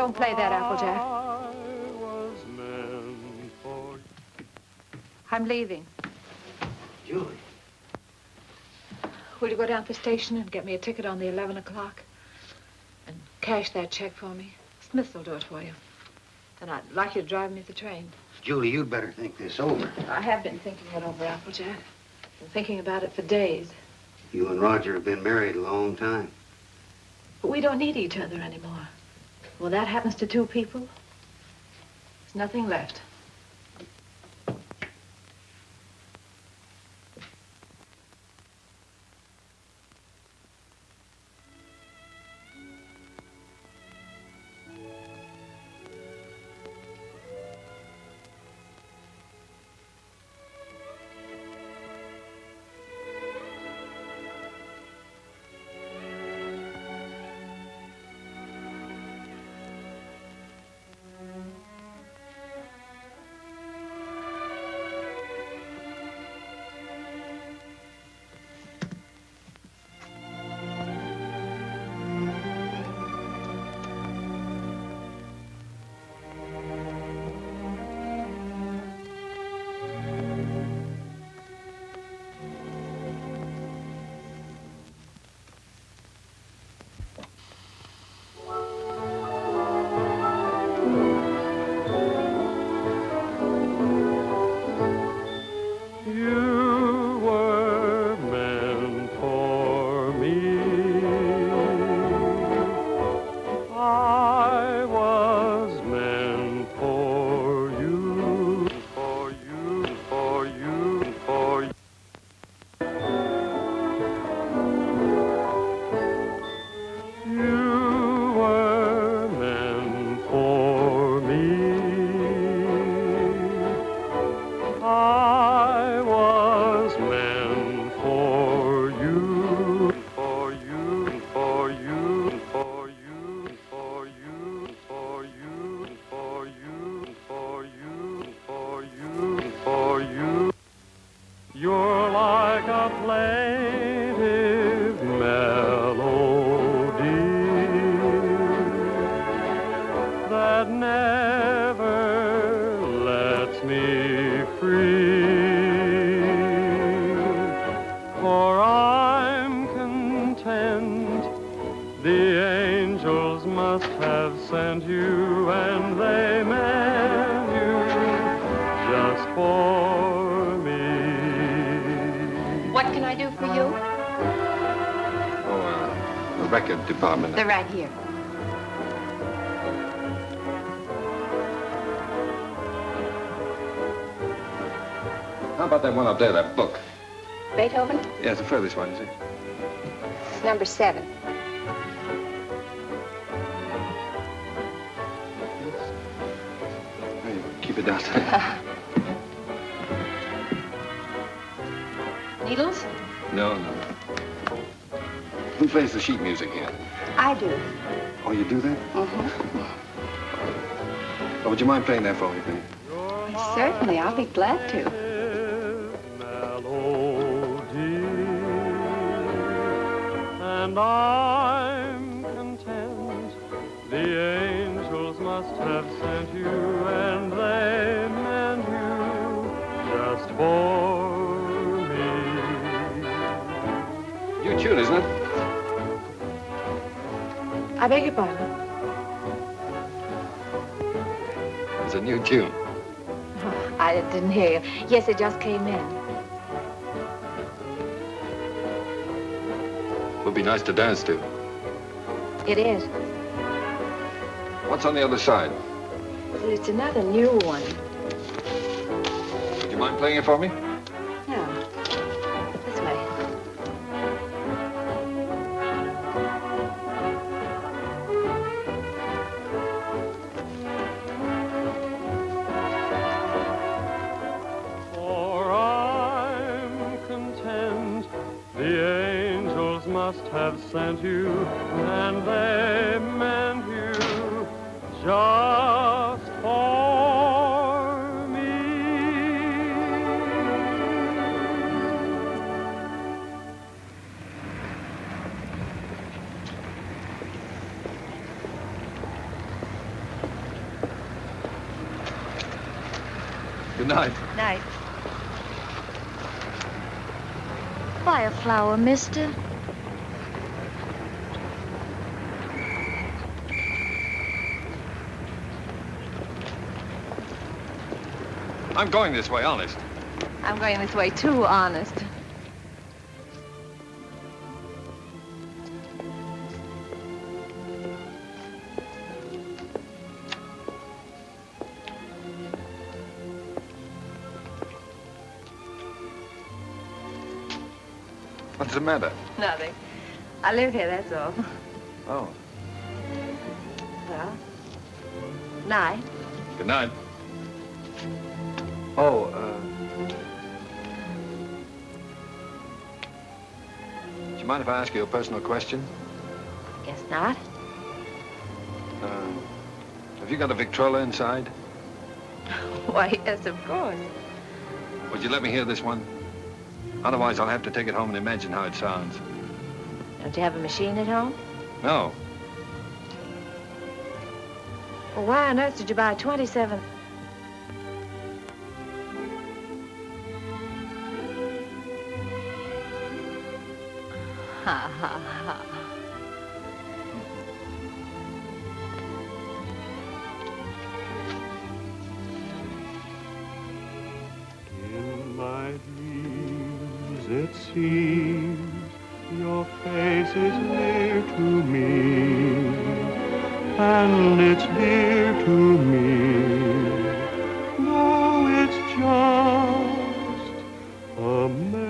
Don't play that, Applejack. I'm leaving. Julie. Will you go down to the station and get me a ticket on the 11 o'clock? And cash that check for me? Smith will do it for you. And I'd like you to drive me to the train. Julie, you'd better think this over. I have been thinking it over, Applejack. Been thinking about it for days. You and Roger have been married a long time. But we don't need each other anymore. When that happens to two people, there's nothing left. Department. They're right here. How about that one up there, that book? Beethoven? Yeah, it's the furthest one, you see. It's number 7. Hey, keep it downstairs. Needles? No. Who plays the sheet music here? I do. Oh, you do that? Mm-hmm. Oh, would you mind playing that for me, please? Certainly, I'll be glad to. And I'm content. The angels must have sent you, and they meant you just for me. New tune, isn't it? I beg your pardon? It's a new tune. Oh, I didn't hear you. Yes, it just came in. Would be nice to dance to. It is. What's on the other side? Well, it's another new one. Would you mind playing it for me? No. This way. Must have sent you, and they meant you just for me. Good night. Night. Buy a flower, mister. I'm going this way, honest. I'm going this way too, honest. What's the matter? Nothing. I live here, that's all. Oh. Well, night. Good night. Oh, do you mind if I ask you a personal question? Guess not. Have you got a Victrola inside? Why, yes, of course. Would you let me hear this one? Otherwise, I'll have to take it home and imagine how it sounds. Don't you have a machine at home? No. Well, why on earth did you buy 27? Ha, ha, ha. In my dreams, it seems your face is near to me, and it's dear to me, though it's just a memory.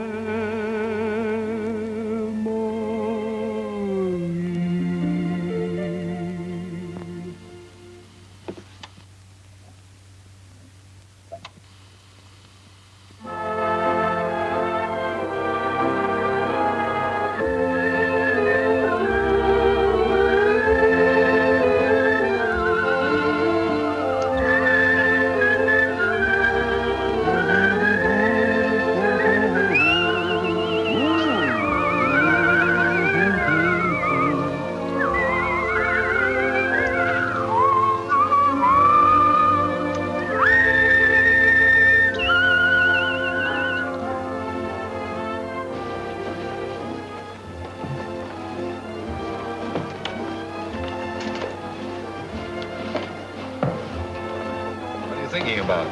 What are you thinking about?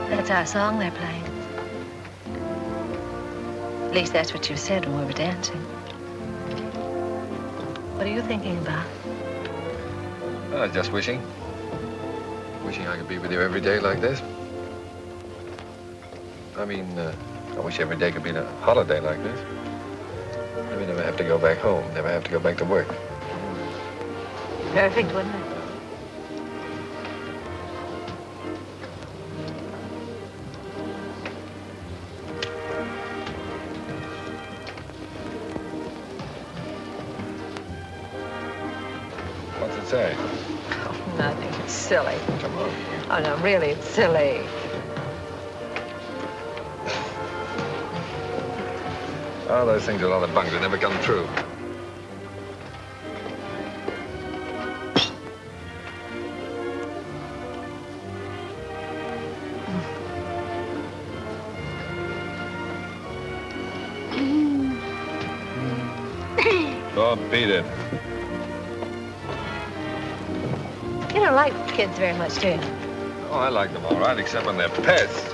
That's our song they're playing. At least that's what you said when we were dancing. What are you thinking about? Just wishing. Wishing I could be with you every day like this. I mean, I wish every day could be a holiday like this. Then we never have to go back home, never have to go back to work. Perfect, wouldn't it? What's it say? Oh, nothing. It's silly. Come on. Oh, no, really, it's silly. Oh, those things are a lot of bunk. They never come true. Oh, beat it. You don't like kids very much, do you? Oh, I like them all right, except when they're pests.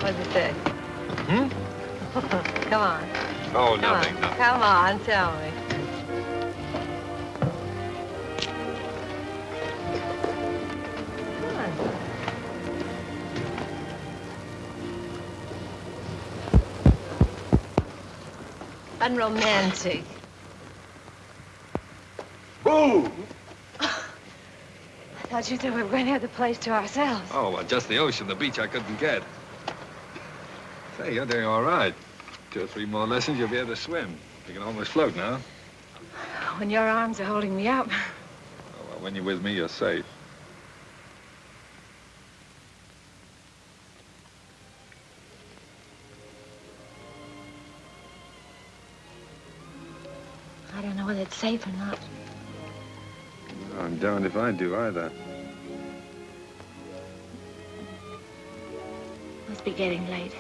What does it say? Come on. Oh, Come nothing, on. nothing. Come on, tell me. Come on. Unromantic. Boo! I thought you said we were going to have the place to ourselves. Oh, well, just the ocean, the beach I couldn't get. Say, you're doing all right. 2 or 3 more lessons, you'll be able to swim. You can almost float now. When your arms are holding me up. Oh, well, when you're with me, you're safe. I don't know whether it's safe or not. I'm darned if I do either. Must be getting late.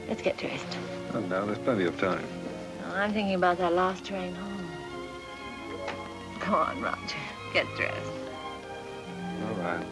Let's get dressed. Oh, no, there's plenty of time. Oh, I'm thinking about that last train home. Come on, Roger. Get dressed. All right.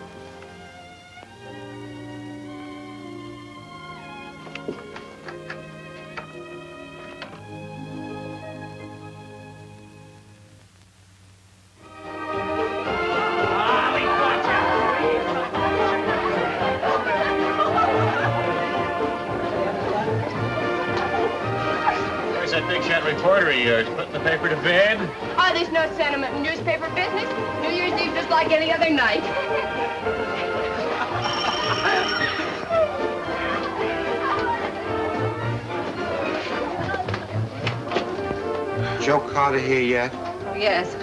That big shot reporter of yours putting the paper to bed? Oh, there's no sentiment in newspaper business. New Year's Eve just like any other night. Joe Carter here yet? Oh, yes.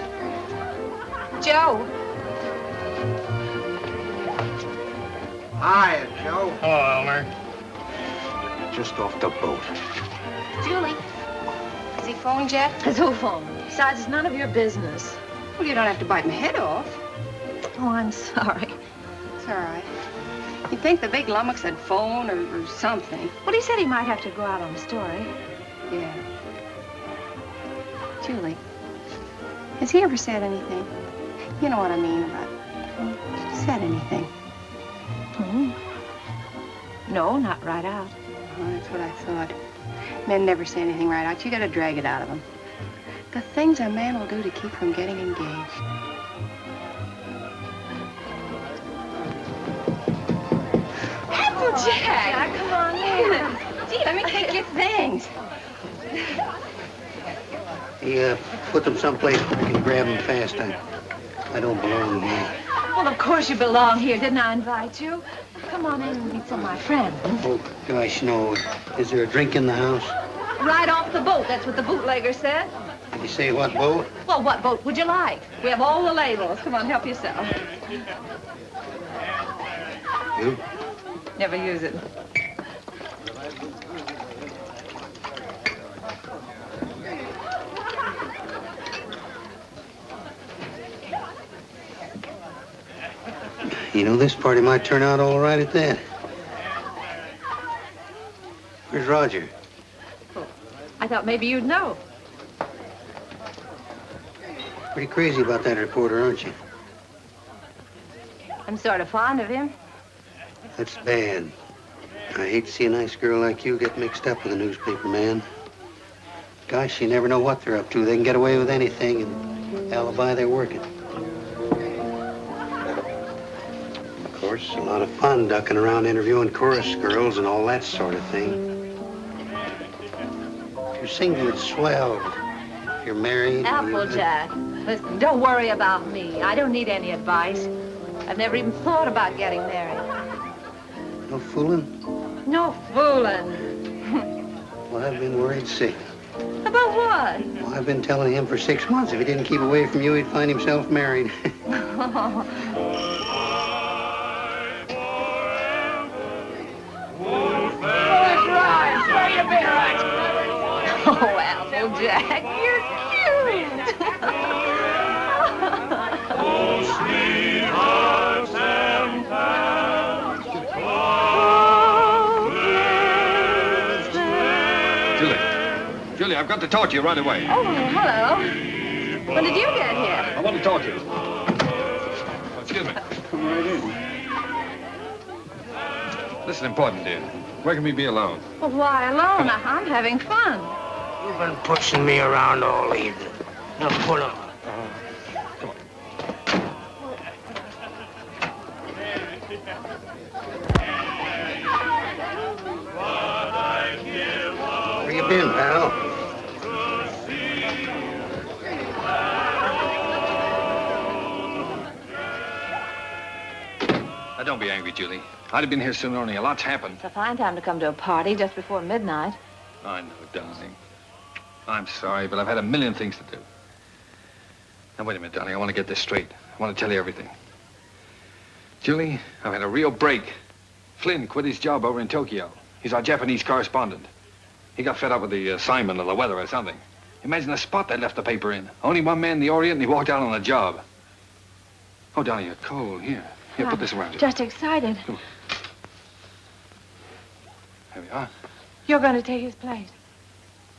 Joe. Hiya, Joe. Hello, Elmer. Just off the boat. Julie. Has he phoned yet? Has who phoned? Besides, it's none of your business. Well, you don't have to bite my head off. Oh, I'm sorry. It's all right. You'd think the big lummox had phone or something. Well, he said he might have to go out on a story. Yeah. Julie, has he ever said anything? You know what I mean about said anything? Hmm. No, not right out. Oh, that's what I thought. Men never say anything right out. You gotta drag it out of them. The things a man will do to keep from getting engaged. Applejack! Jack, come on in. Gee, let me take your things. He put them someplace where I can grab them fast. I don't belong here. Well, of course you belong here. Didn't I invite you? Come on in and meet some of my friends. Oh, gosh, no. Is there a drink in the house? Right off the boat. That's what the bootlegger said. Did you say what boat? Well, what boat would you like? We have all the labels. Come on, help yourself. You? Never use it. You know, this party might turn out all right at that. Where's Roger? Oh, I thought maybe you'd know. Pretty crazy about that reporter, aren't you? I'm sort of fond of him. That's bad. I hate to see a nice girl like you get mixed up with a newspaper man. Gosh, you never know what they're up to. They can get away with anything and alibi they're working. Of course, a lot of fun ducking around interviewing chorus girls and all that sort of thing. If you're single, it's swell. If you're married... Applejack, listen, don't worry about me. I don't need any advice. I've never even thought about getting married. No fooling? No fooling. Well, I've been worried sick. About what? Well, I've been telling him for 6 months if he didn't keep away from you, he'd find himself married. Oh, Applejack, you're cute. Julie, I've got to talk to you right away. Oh, hello. When did you get here? I want to talk to you. Oh, excuse me. Come right in. This is important, dear. Where can we be alone? Well, why alone? I'm having fun. You've been pushing me around all evening. Now pull up. Come on. Where you been, pal? Now, don't be angry, Julie. I'd have been here sooner, only a lot's happened. It's a fine time to come to a party just before midnight. I know, darling. I'm sorry, but I've had a million things to do. Now, wait a minute, darling. I want to get this straight. I want to tell you everything. Julie, I've had a real break. Flynn quit his job over in Tokyo. He's our Japanese correspondent. He got fed up with the assignment or the weather or something. Imagine the spot they left the paper in. Only one man in the Orient, and he walked out on the job. Oh, Donnie, you're cold. Here, put this around you. Just excited. There we are. You're going to take his place.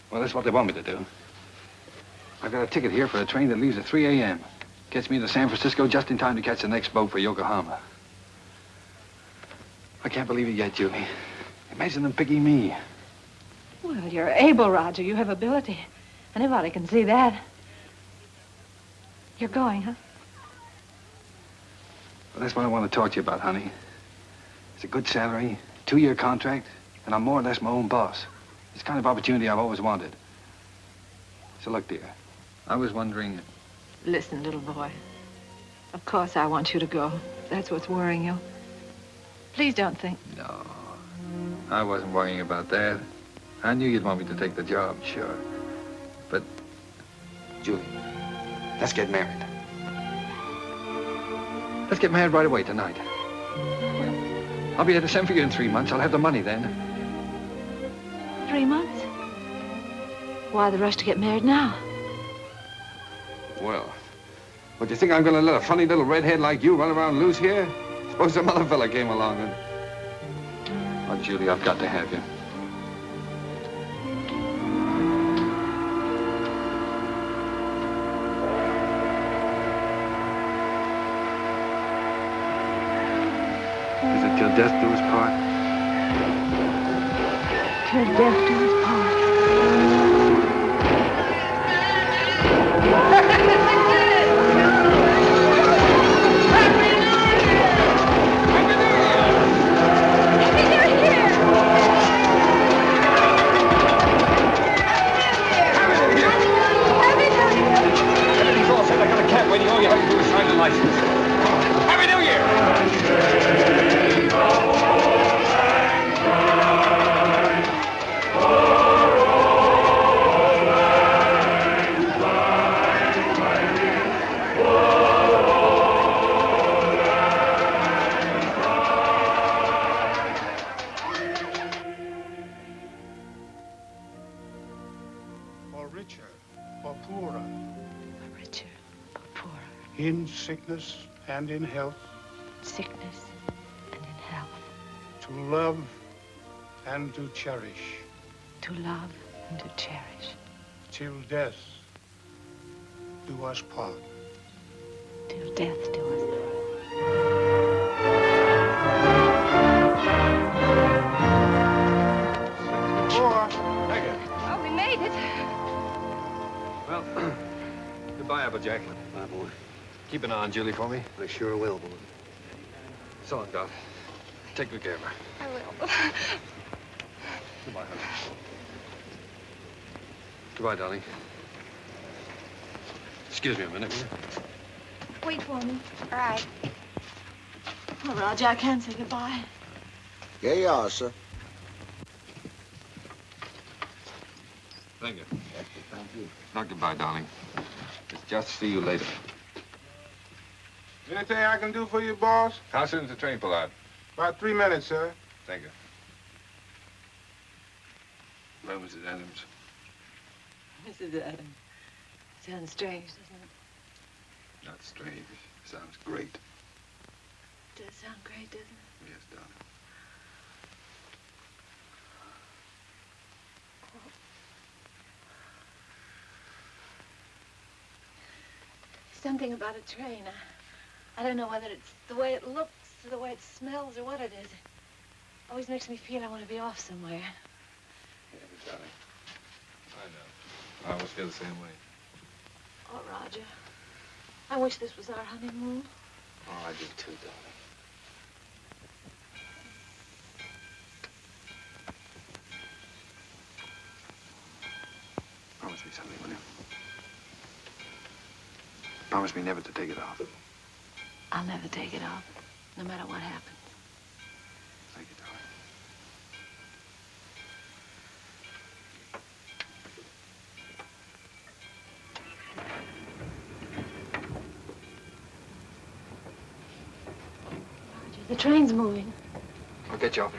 Well, that's what they want me to do. I've got a ticket here for a train that leaves at 3 a.m. Gets me to San Francisco just in time to catch the next boat for Yokohama. I can't believe it yet, Julie. Imagine them picking me. Well, you're able, Roger. You have ability. Anybody can see that. You're going, huh? Well, that's what I want to talk to you about, honey. It's a good salary, 2-year contract, and I'm more or less my own boss. It's the kind of opportunity I've always wanted. So look, dear, I was wondering... Listen, little boy. Of course I want you to go. That's what's worrying you. Please don't think... No, I wasn't worrying about that. I knew you'd want me to take the job, sure. But, Julie, let's get married. Let's get married right away tonight. I'll be able to send for you in 3 months. I'll have the money then. 3 months? Why the rush to get married now? Well, what, do you think I'm going to let a funny little redhead like you run around loose here? Suppose some other fella came along and... Oh, Julie, I've got to have you. Is it till death do us part? Till death do us part. Waiting, all you have to do is sign the license. Happy New Year! Or richer, or poorer. Richer, or poorer. In sickness and in health. Sickness and in health. To love and to cherish. To love and to cherish. Till death do us part. Till death do us part. Oh, we made it. Well, goodbye, Applejack. Bye, boy. Keep an eye on Julie for me. I sure will, boy. So long, Doc. Take good care of her. I will. Goodbye, honey. Goodbye, darling. Excuse me a minute, will you? Wait for me. All right. Oh, Roger, I can't say goodbye. Yeah, you are, sir. Thank you. Not goodbye, darling. It's just see you later. Anything I can do for you, boss? How soon does the train pull out? About 3 minutes, sir. Thank you. Well, Mrs. Adams. Mrs. Adams. Sounds strange, doesn't it? Not strange. Sounds great. It does sound great, doesn't it? Yes, darling. Something about a train. I don't know whether it's the way it looks or the way it smells or what it is. It always makes me feel I want to be off somewhere. Yeah, darling. I know. I always feel the same way. Oh, Roger. I wish this was our honeymoon. Oh, I do too, darling. Promise me something, will you? Promise me never to take it off. I'll never take it off, no matter what happens. Thank you, darling. Roger, the train's moving. I'll get you off.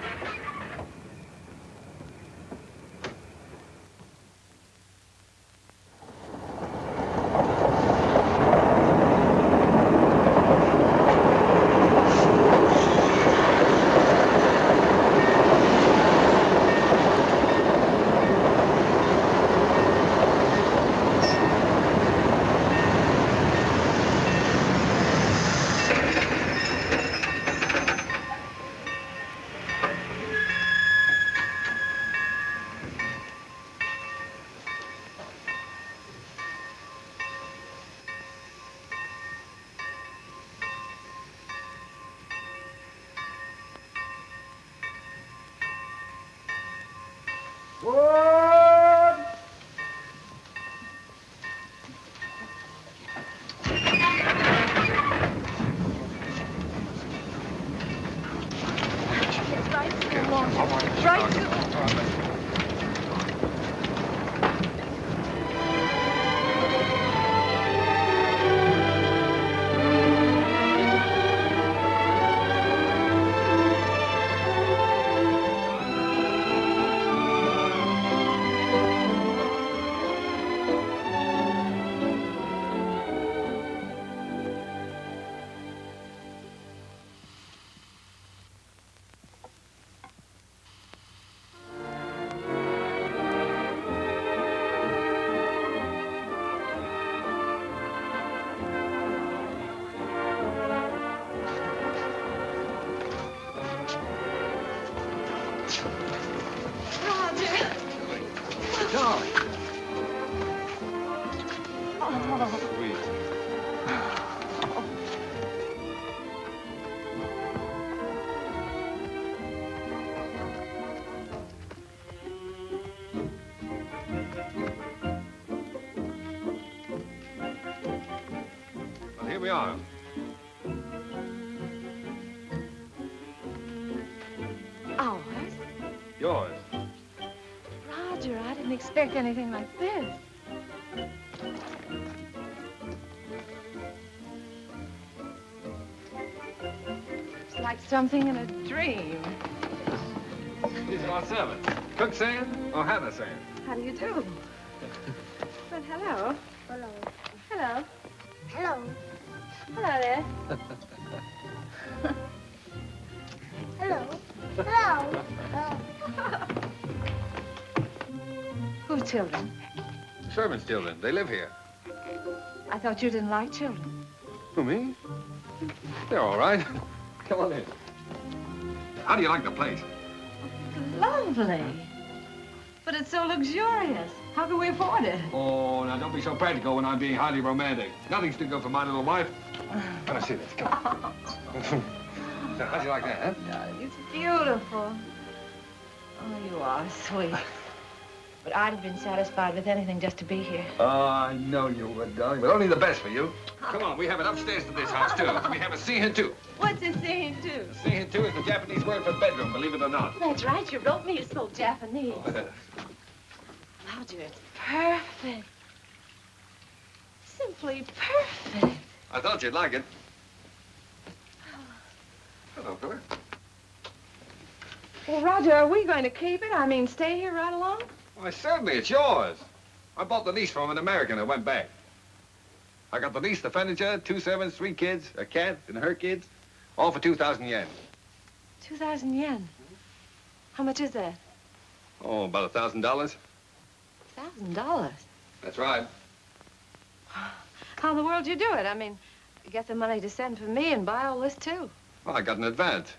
we are. Ours? Yours. Roger, I didn't expect anything like this. It's like something in a dream. These are our servants. Cook saying or Hannah saying? How do you do? Well, hello. Hello. Hello. Hello. Hello there. Hello. Hello. Whose children? Servants' children. They live here. I thought you didn't like children. Who, me? They're all right. Come on in. How do you like the place? Lovely. But it's so luxurious. How can we afford it? Oh, now don't be so practical when I'm being highly romantic. Nothing's too good for my little wife. Let me see this. Come on. So, how'd you like that, huh? Darling, it's beautiful. Oh, you are sweet. But I'd have been satisfied with anything just to be here. Oh, I know you would, darling, but only the best for you. Come on, we have it upstairs to this house, too. We have a scene too. What's a scene too? A scene too is the Japanese word for bedroom, believe it or not. That's right, you wrote me. You spoke Japanese. Roger, it's perfect. Simply perfect. I thought you'd like it. Hello, fella. Well, Roger, are we going to keep it? I mean, stay here right along? Why, certainly, it's yours. I bought the lease from an American that went back. I got the lease, the furniture, 2 servants, 3 kids, a cat, and her kids, all for 2,000 yen. 2,000 yen. How much is that? Oh, about $1,000. $1,000. That's right. How in the world do you do it? I mean, you get the money to send for me and buy all this, too. Well, I got an advance.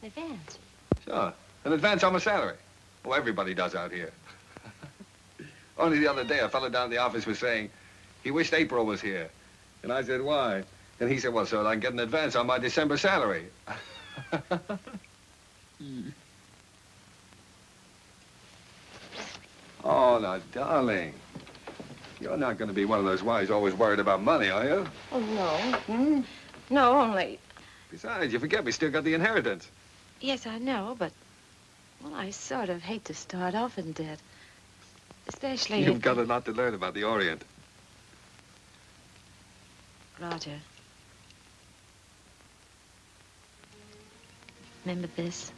In advance? Sure. An advance on my salary. Oh, everybody does out here. Only the other day, a fellow down at the office was saying he wished April was here. And I said, why? And he said, well, so I can get an advance on my December salary. Oh, now, darling. You're not going to be one of those wives always worried about money, are you? Oh, no. No, only... Besides, you forget we still got the inheritance. Yes, I know, but... Well, I sort of hate to start off in debt. Especially You've got a lot to learn about the Orient. Roger. Remember this?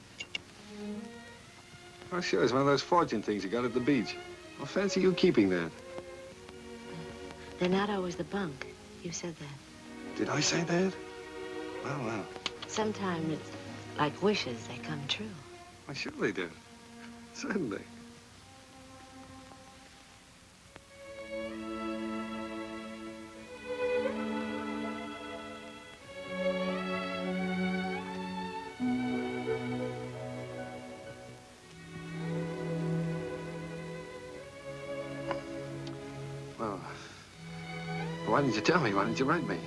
Oh, sure, it's one of those fortune things you got at the beach. Well, fancy you keeping that. They're not always the bunk. You said that. Did I say that? Well, well. Sometimes it's like wishes, they come true. Why, sure they do. Certainly. Well, why didn't you tell me? Why didn't you write me?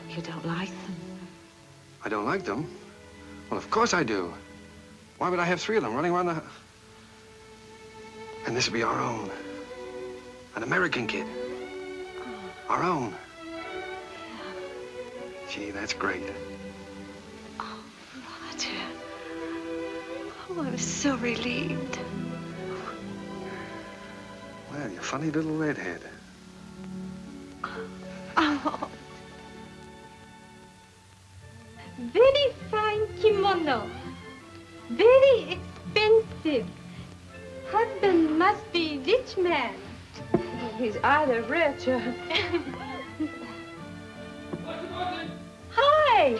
You don't like them? I don't like them? Well, of course I do. Why would I have 3 of them running around the... And this would be our own. An American kid. Our own. Yeah. Gee, that's great. Oh, Roger. Oh, I'm so relieved. Well, you funny little redhead. Oh. Very fine kimono. Very expensive. Husband must be rich man. He's either rich or... Hi.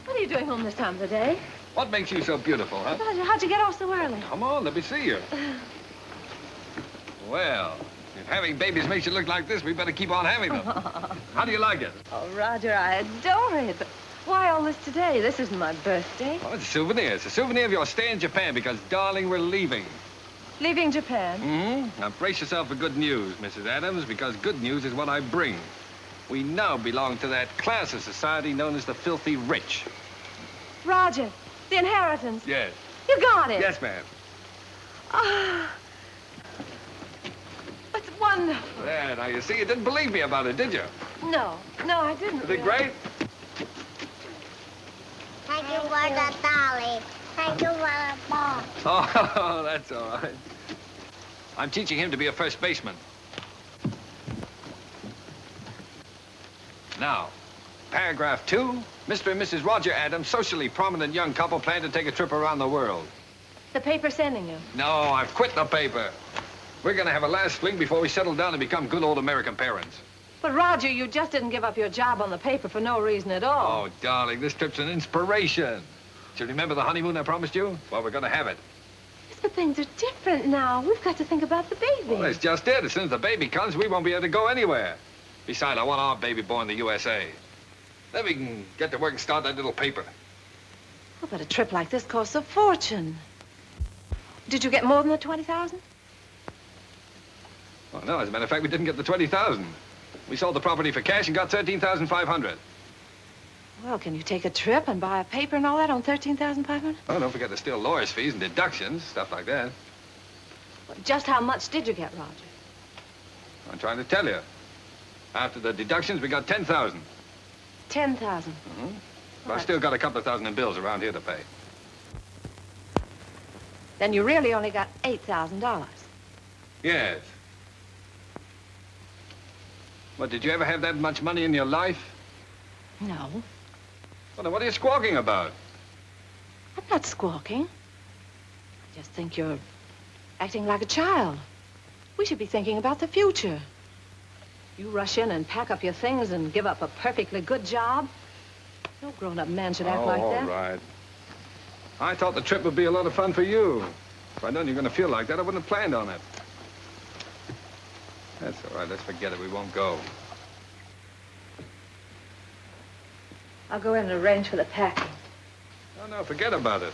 What are you doing home this time of the day? What makes you so beautiful, huh? Roger, how'd you get off so early? Come on, let me see you. Well, if having babies makes you look like this, we better keep on having them. How do you like it? Oh, Roger, I adore it. But why all this today? This isn't my birthday. Oh, it's a souvenir. It's a souvenir of your stay in Japan because, darling, we're leaving. Leaving Japan? Mm-hmm. Now brace yourself for good news, Mrs. Adams, because good news is what I bring. We now belong to that class of society known as the filthy rich. Roger, the inheritance. Yes. You got it. Yes, ma'am. Ah. It's wonderful. There, now you see, you didn't believe me about it, did you? No, I didn't. Is it great? Thank you for the dolly. Thank you for the ball. Oh, that's all right. I'm teaching him to be a first baseman. Now, paragraph 2, Mr. and Mrs. Roger Adams, socially prominent young couple, plan to take a trip around the world. The paper's sending you. No, I've quit the paper. We're gonna have a last fling before we settle down and become good old American parents. But, Roger, you just didn't give up your job on the paper for no reason at all. Oh, darling, this trip's an inspiration. Do you remember the honeymoon I promised you? Well, we're gonna have it. Yes, but things are different now. We've got to think about the baby. Well, that's just it. As soon as the baby comes, we won't be able to go anywhere. Besides, I want our baby born in the USA. Then we can get to work and start that little paper. Oh, but a trip like this costs a fortune. Did you get more than the 20,000? Well, no, as a matter of fact, we didn't get the 20,000. We sold the property for cash and got 13,500. Well, can you take a trip and buy a paper and all that on 13,500? Oh, don't forget there's still lawyer's fees and deductions, stuff like that. Well, just how much did you get, Roger? I'm trying to tell you. After the deductions, we got 10,000. 10,000. Mm-hmm. But I've still got a couple of thousand in bills around here to pay. Then you really only got $8,000. Yes. What, did you ever have that much money in your life? No. Well, then what are you squawking about? I'm not squawking. I just think you're acting like a child. We should be thinking about the future. You rush in and pack up your things and give up a perfectly good job. No grown-up man should act like that. All right. I thought the trip would be a lot of fun for you. If I'd known you were going to feel like that, I wouldn't have planned on it. That's all right. Let's forget it. We won't go. I'll go in and arrange for the packing. Oh, no, forget about it.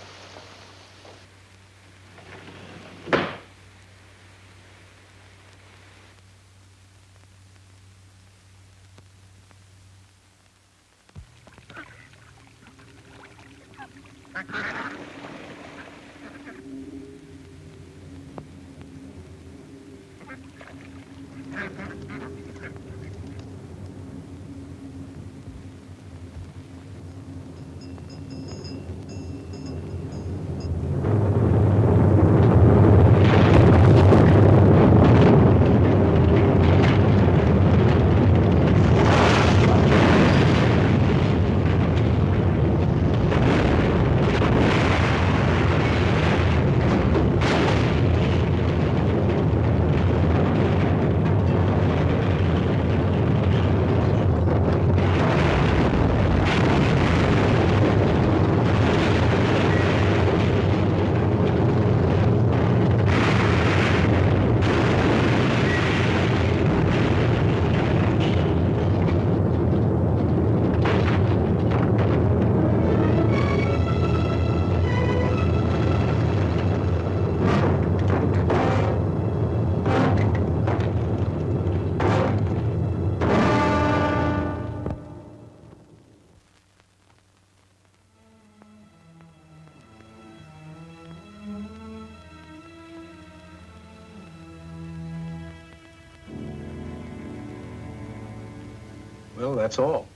Well, that's all.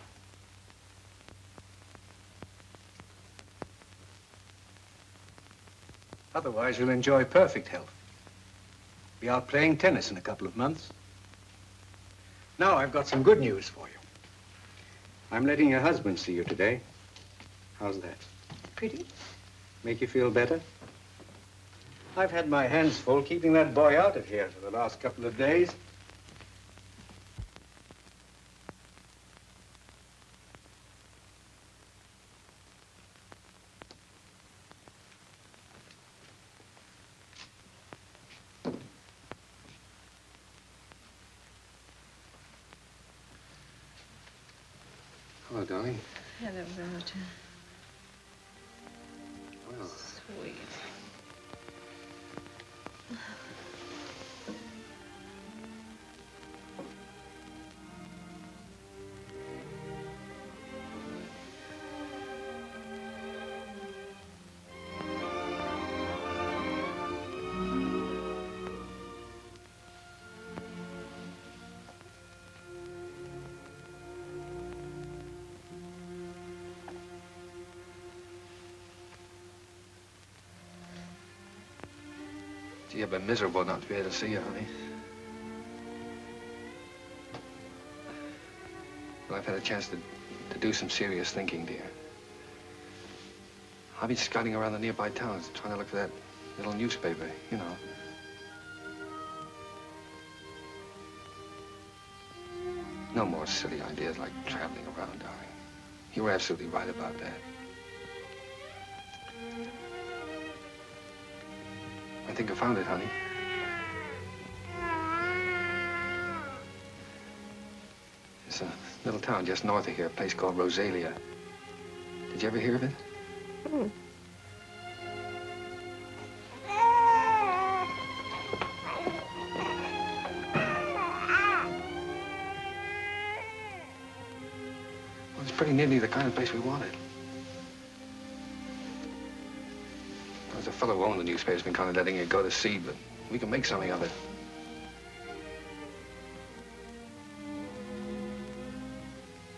Otherwise, you'll enjoy perfect health. Be out playing tennis in a couple of months. Now, I've got some good news for you. I'm letting your husband see you today. How's that? Pretty? Make you feel better? I've had my hands full keeping that boy out of here for the last couple of days. Hello, darling. Hello, Roger. Well, Sweet. Gee, I've been miserable not to be able to see you, honey. Well, I've had a chance to do some serious thinking, dear. I've been scouting around the nearby towns, trying to look for that little newspaper, you know. No more silly ideas like traveling around, darling. You were absolutely right about that. I think I found it, honey. It's a little town just north of here, a place called Rosalia. Did you ever hear of it? Hmm. Well, it's pretty nearly the kind of place we wanted. There's a fellow who owned the newspaper's been kind of letting it go to seed, but we can make something of it.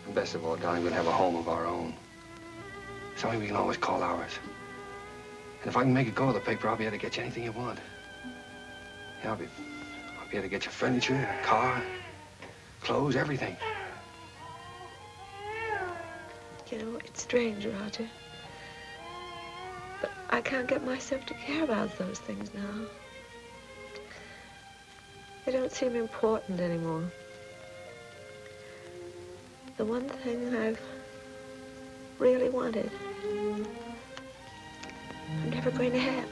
And best of all, darling, we'll have a home of our own. Something we can always call ours. And if I can make it go with the paper, I'll be able to get you anything you want. Yeah, I'll be able to get you furniture, a car, clothes, everything. You know, it's strange, Roger. But I can't get myself to care about those things now. They don't seem important anymore. The one thing I've really wanted, I'm never going to have.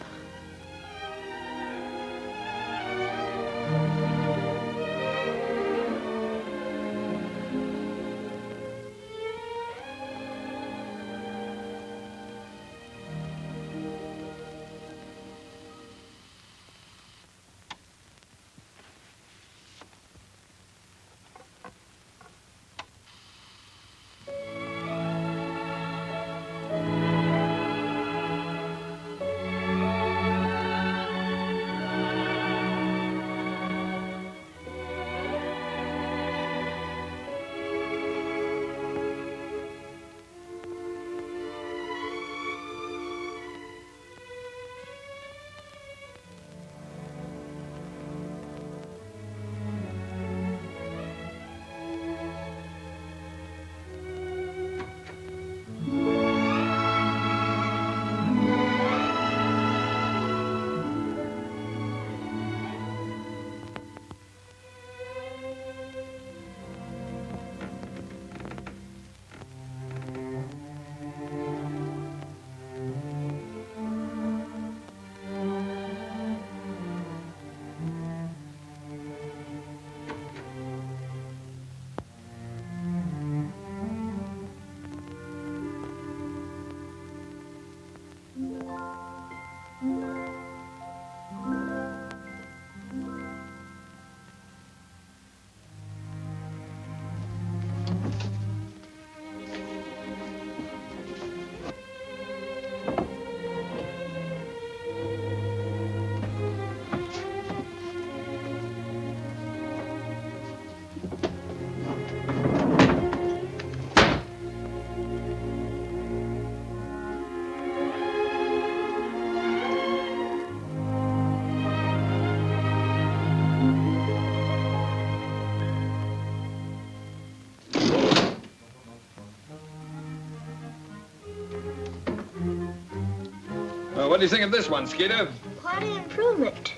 What do you think of this one, Skeeter? Quite an improvement.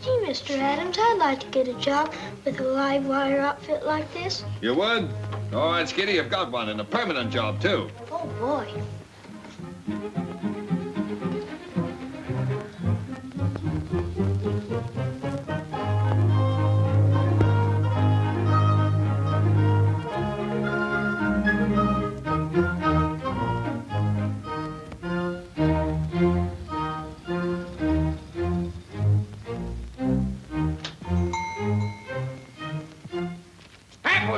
Gee, Mr. Adams, I'd like to get a job with a live wire outfit like this. You would? All right, Skeeter, you've got one, and a permanent job, too. Oh, boy.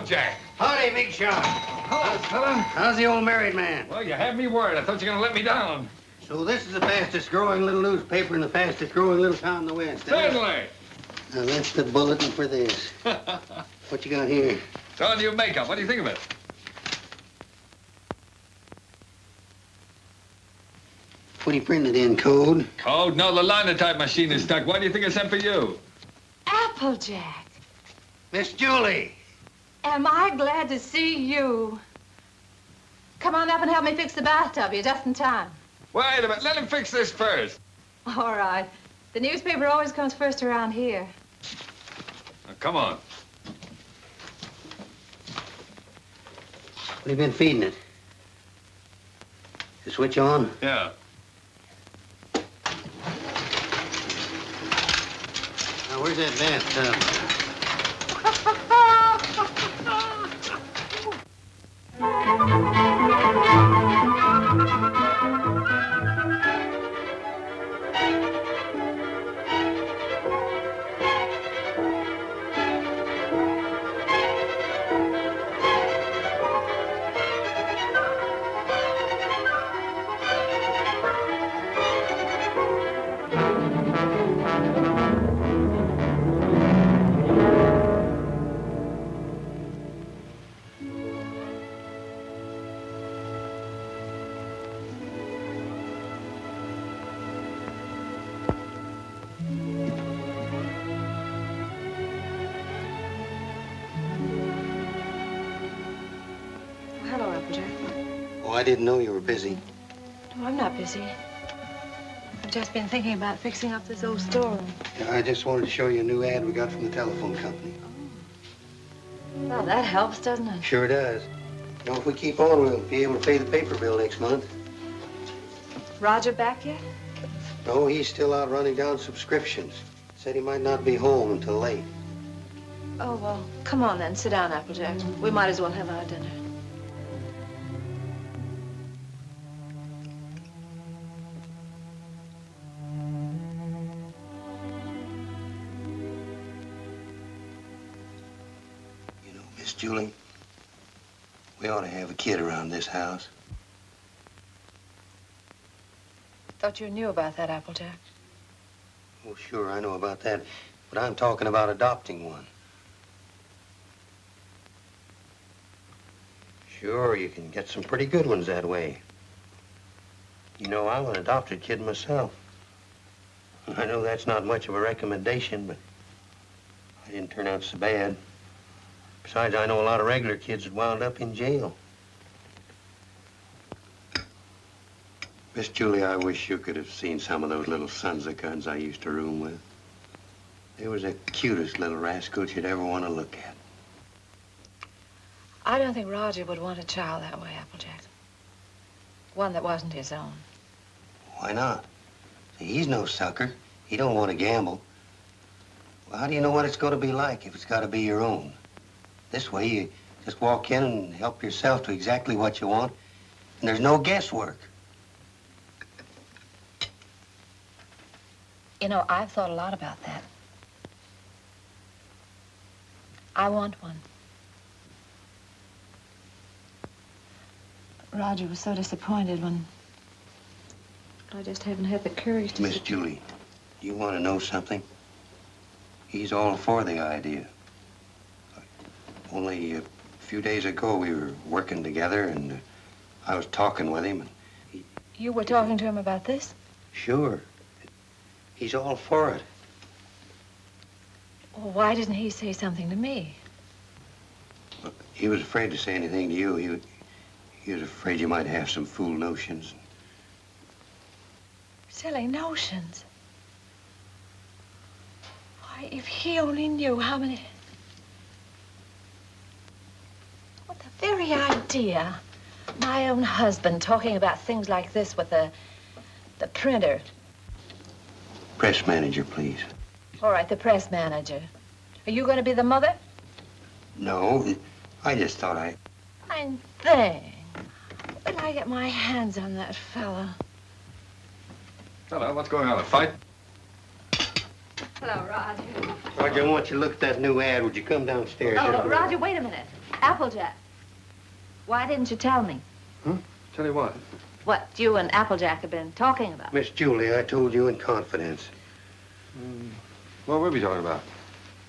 Jack. Howdy, Big Shot. Hello, fella. How's the old married man? Well, you had me worried. I thought you were going to let me down. So this is the fastest growing little newspaper in the fastest growing little town in the West. Certainly. Now, that's the bulletin for this. What you got here? It's all new makeup. What do you think of it? What are you printing it in, code? Code? No, the linotype machine is stuck. Why do you think I sent for you? Applejack, Miss Julie! am I glad to see you. Come on up and help me fix the bathtub. You're just in time. Wait a minute. Let him fix this first. All right. The newspaper always comes first around here. Now, come on. What have you been feeding it? The switch on? Yeah. Now, where's that bathtub? Hello, Applejack. Oh, I didn't know you were busy. No, I'm not busy. I've just been thinking about fixing up this old storeroom. I just wanted to show you a new ad we got from the telephone company. Well, that helps, doesn't it? Sure does. You know, if we keep on, we'll be able to pay the paper bill next month. Roger back yet? No, he's still out running down subscriptions. Said he might not be home until late. Oh, well, come on then. Sit down, Applejack. We might as well have our dinner. Miss Julie, we ought to have a kid around this house. Thought you knew about that, Applejack. Oh, sure, I know about that. But I'm talking about adopting one. Sure, you can get some pretty good ones that way. You know, I'm an adopted kid myself. I know that's not much of a recommendation, but I didn't turn out so bad. Besides, I know a lot of regular kids that wound up in jail. Miss Julie, I wish you could have seen some of those little sons of guns I used to room with. They was the cutest little rascals you'd ever want to look at. I don't think Roger would want a child that way, Applejack. One that wasn't his own. Why not? See, he's no sucker. He don't want to gamble. Well, how do you know what it's going to be like if it's got to be your own? This way, you just walk in and help yourself to exactly what you want, and there's no guesswork. You know, I've thought a lot about that. I want one. Roger was so disappointed when I just haven't had the courage to... Miss Julie, you want to know something? He's all for the idea. Only a few days ago, we were working together, and I was talking with him. And You were talking to him about this? Sure. He's all for it. Well, why didn't he say something to me? Look, he was afraid to say anything to you. He was afraid you might have some fool notions. Silly notions. Why, if he only knew how many... What the very idea. My own husband talking about things like this with the printer. Press manager, please. All right, the press manager. Are you going to be the mother? No, I just thought Fine thing. When I get my hands on that fella. Hello, what's going on? A fight? Hello, Roger. Roger, I want you to look at that new ad. Would you come downstairs? Oh, Roger, wait a minute. Applejack. Why didn't you tell me? Huh? Tell you what? What you and Applejack have been talking about. Miss Julie, I told you in confidence. What were we talking about?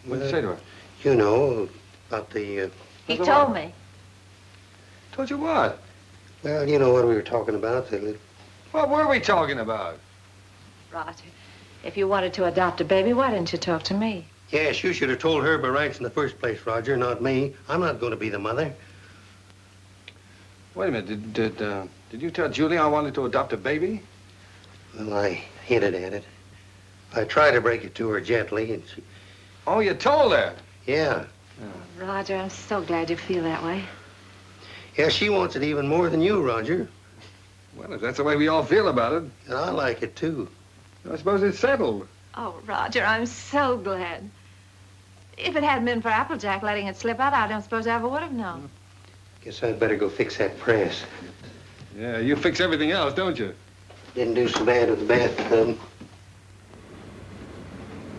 What did you say to her? You know, about the... He told me. Told you what? Well, you know what we were talking about, the What were we talking about? Roger, if you wanted to adopt a baby, why didn't you talk to me? Yes, you should have told her by rights in the first place, Roger, not me. I'm not going to be the mother. Wait a minute. Did you tell Julie I wanted to adopt a baby? Well, I hinted at it. I tried to break it to her gently, and she... Oh, you told her? Yeah. Oh, Roger, I'm so glad you feel that way. Yeah, she wants it even more than you, Roger. Well, if that's the way we all feel about it. And I like it, too. I suppose it's settled. Oh, Roger, I'm so glad. If it hadn't been for Applejack letting it slip out, I don't suppose I ever would have known. Guess I'd better go fix that press. Yeah, you fix everything else, don't you? Didn't do so bad with the bathtub.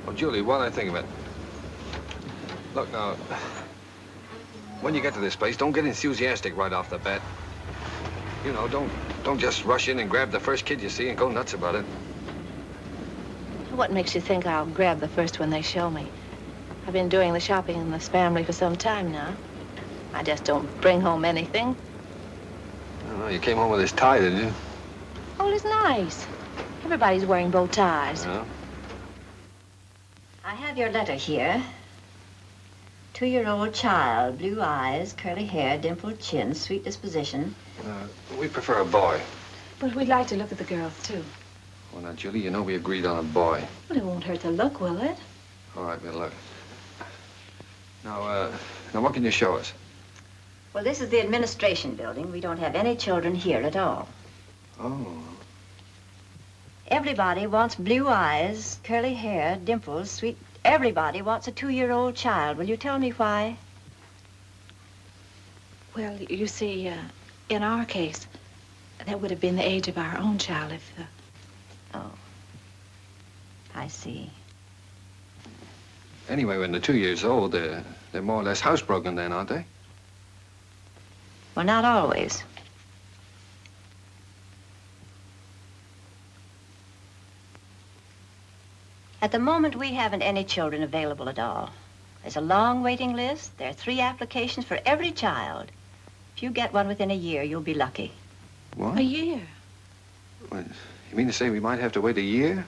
Well, Julie, while I think of it, look now, when you get to this place, don't get enthusiastic right off the bat. You know, don't just rush in and grab the first kid you see and go nuts about it. What makes you think I'll grab the first one they show me? I've been doing the shopping in this family for some time now. I just don't bring home anything. I don't know, you came home with this tie, didn't you? Oh, it's nice. Everybody's wearing bow ties. Yeah. I have your letter here. 2-year-old child, blue eyes, curly hair, dimpled chin, sweet disposition. We prefer a boy. But we'd like to look at the girls, too. Well, now, Julie, you know we agreed on a boy. Well, it won't hurt to look, will it? All right, we'll look. Now what can you show us? Well, this is the administration building. We don't have any children here at all. Oh. Everybody wants blue eyes, curly hair, dimples, sweet... Everybody wants a 2-year-old child. Will you tell me why? Well, you see, in our case, that would have been the age of our own child if... Oh. I see. Anyway, when they're 2 years old, they're more or less housebroken then, aren't they? Well, not always. At the moment, we haven't any children available at all. There's a long waiting list. There are 3 applications for every child. If you get one within a year, you'll be lucky. What? A year? What, you mean to say we might have to wait a year?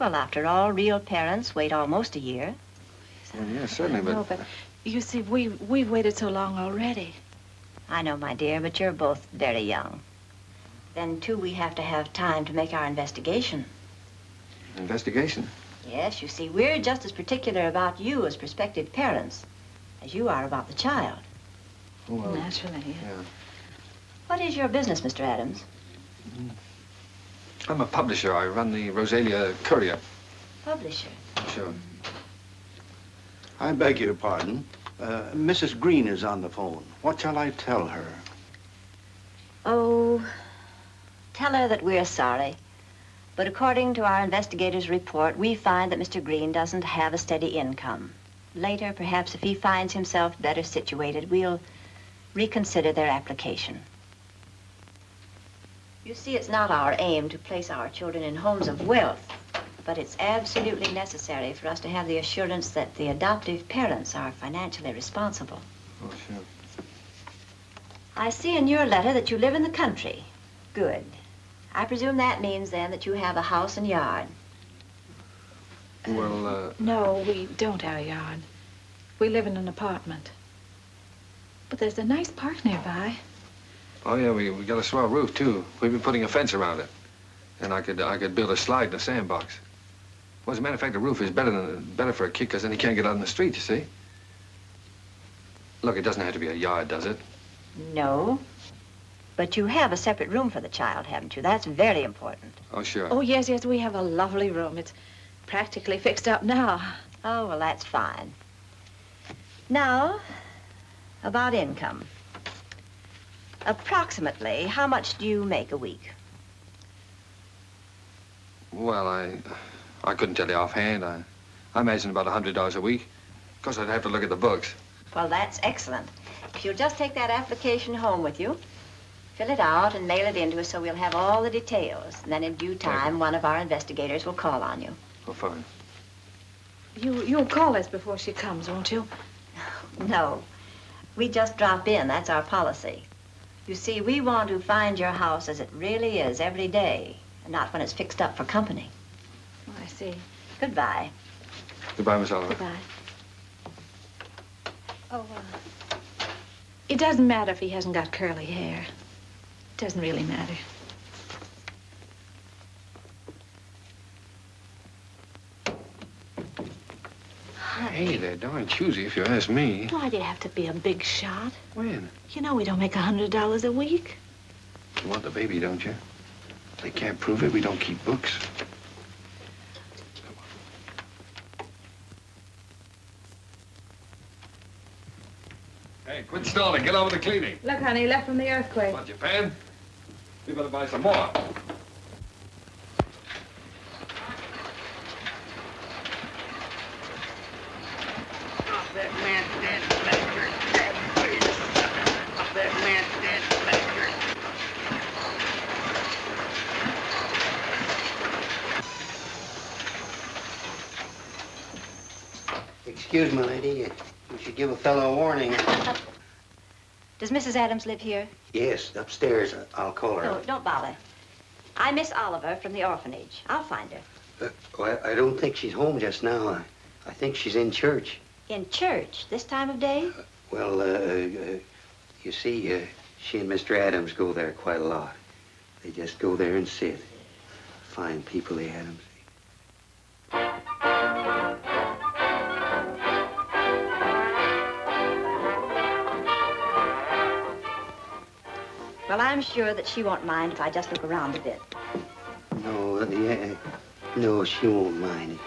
Well, after all, real parents wait almost a year. Well, yeah, certainly, but... No, but you see, we've waited so long already. I know, my dear, but you're both very young. Then, too, we have to have time to make our investigation. Investigation? Yes, you see, we're just as particular about you as prospective parents as you are about the child. Well, naturally, yeah. What is your business, Mr. Adams? I'm a publisher. I run the Rosalia Courier. Publisher? Sure. I beg your pardon. Mrs. Green is on the phone. What shall I tell her? Oh, tell her that we're sorry. But according to our investigator's report, we find that Mr. Green doesn't have a steady income. Later, perhaps if he finds himself better situated, we'll reconsider their application. You see, it's not our aim to place our children in homes of wealth, but it's absolutely necessary for us to have the assurance that the adoptive parents are financially responsible. Oh, sure. I see in your letter that you live in the country. Good. I presume that means, then, that you have a house and yard. Well, No, we don't have a yard. We live in an apartment. But there's a nice park nearby. Oh, yeah, we got a swell roof, too. We've been putting a fence around it. And I could build a slide in a sandbox. Well, as a matter of fact, the roof is better for a kid, because then he can't get out in the street, you see. Look, it doesn't have to be a yard, does it? No. But you have a separate room for the child, haven't you? That's very important. Oh, sure. Oh, yes, we have a lovely room. It's practically fixed up now. Oh, well, that's fine. Now, about income. Approximately, how much do you make a week? Well, I couldn't tell you offhand. I imagine about $100 a week. Of course, I'd have to look at the books. Well, that's excellent. If you'll just take that application home with you, fill it out and mail it in to us so we'll have all the details. And then in due time, one of our investigators will call on you. Oh, fine. You'll call us before she comes, won't you? No. We just drop in. That's our policy. You see, we want to find your house as it really is every day, and not when it's fixed up for company. Oh, I see. Goodbye. Goodbye, Miss Oliver. Goodbye. Oh, it doesn't matter if he hasn't got curly hair. It doesn't really matter. Hey, they're darn choosy if you ask me. Why do you have to be a big shot? When? You know we don't make $100 a week. You want the baby, don't you? They can't prove it. We don't keep books. Hey, quit stalling. Get on with the cleaning. Look, honey, he left from the earthquake. What, Japan? We better buy some more. Excuse me, lady. You should give a fellow a warning. Does Mrs. Adams live here? Yes, upstairs. I'll call her. No, don't bother. I'm Miss Oliver from the orphanage. I'll find her. Well, I don't think she's home just now. I think she's in church. In church this time of day? Well, you see, she and Mr. Adams go there quite a lot. They just go there and sit. Fine people, the Adams. Well, I'm sure that she won't mind if I just look around a bit. No, no, she won't mind.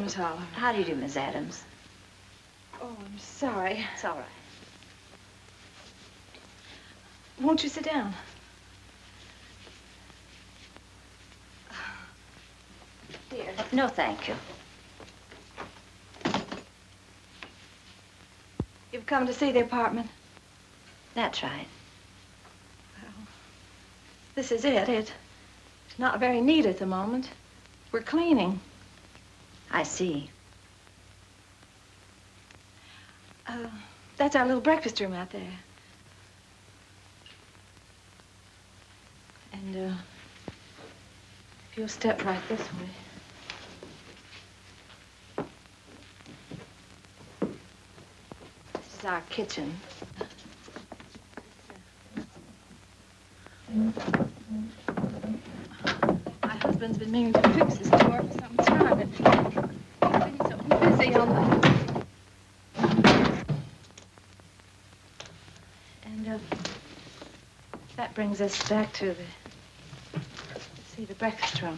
Miss Oliver. How do you do, Miss Adams? Oh, I'm sorry. It's all right. Won't you sit down? Dear. No, thank you. You've come to see the apartment? That's right. Well, this is it. It's not very neat at the moment. We're cleaning. I see. That's our little breakfast room out there. And, if you'll step right this way. This is our kitchen. My husband's been meaning to fix this door for some time, and he's been so busy on the... And, that brings us back to the breakfast room.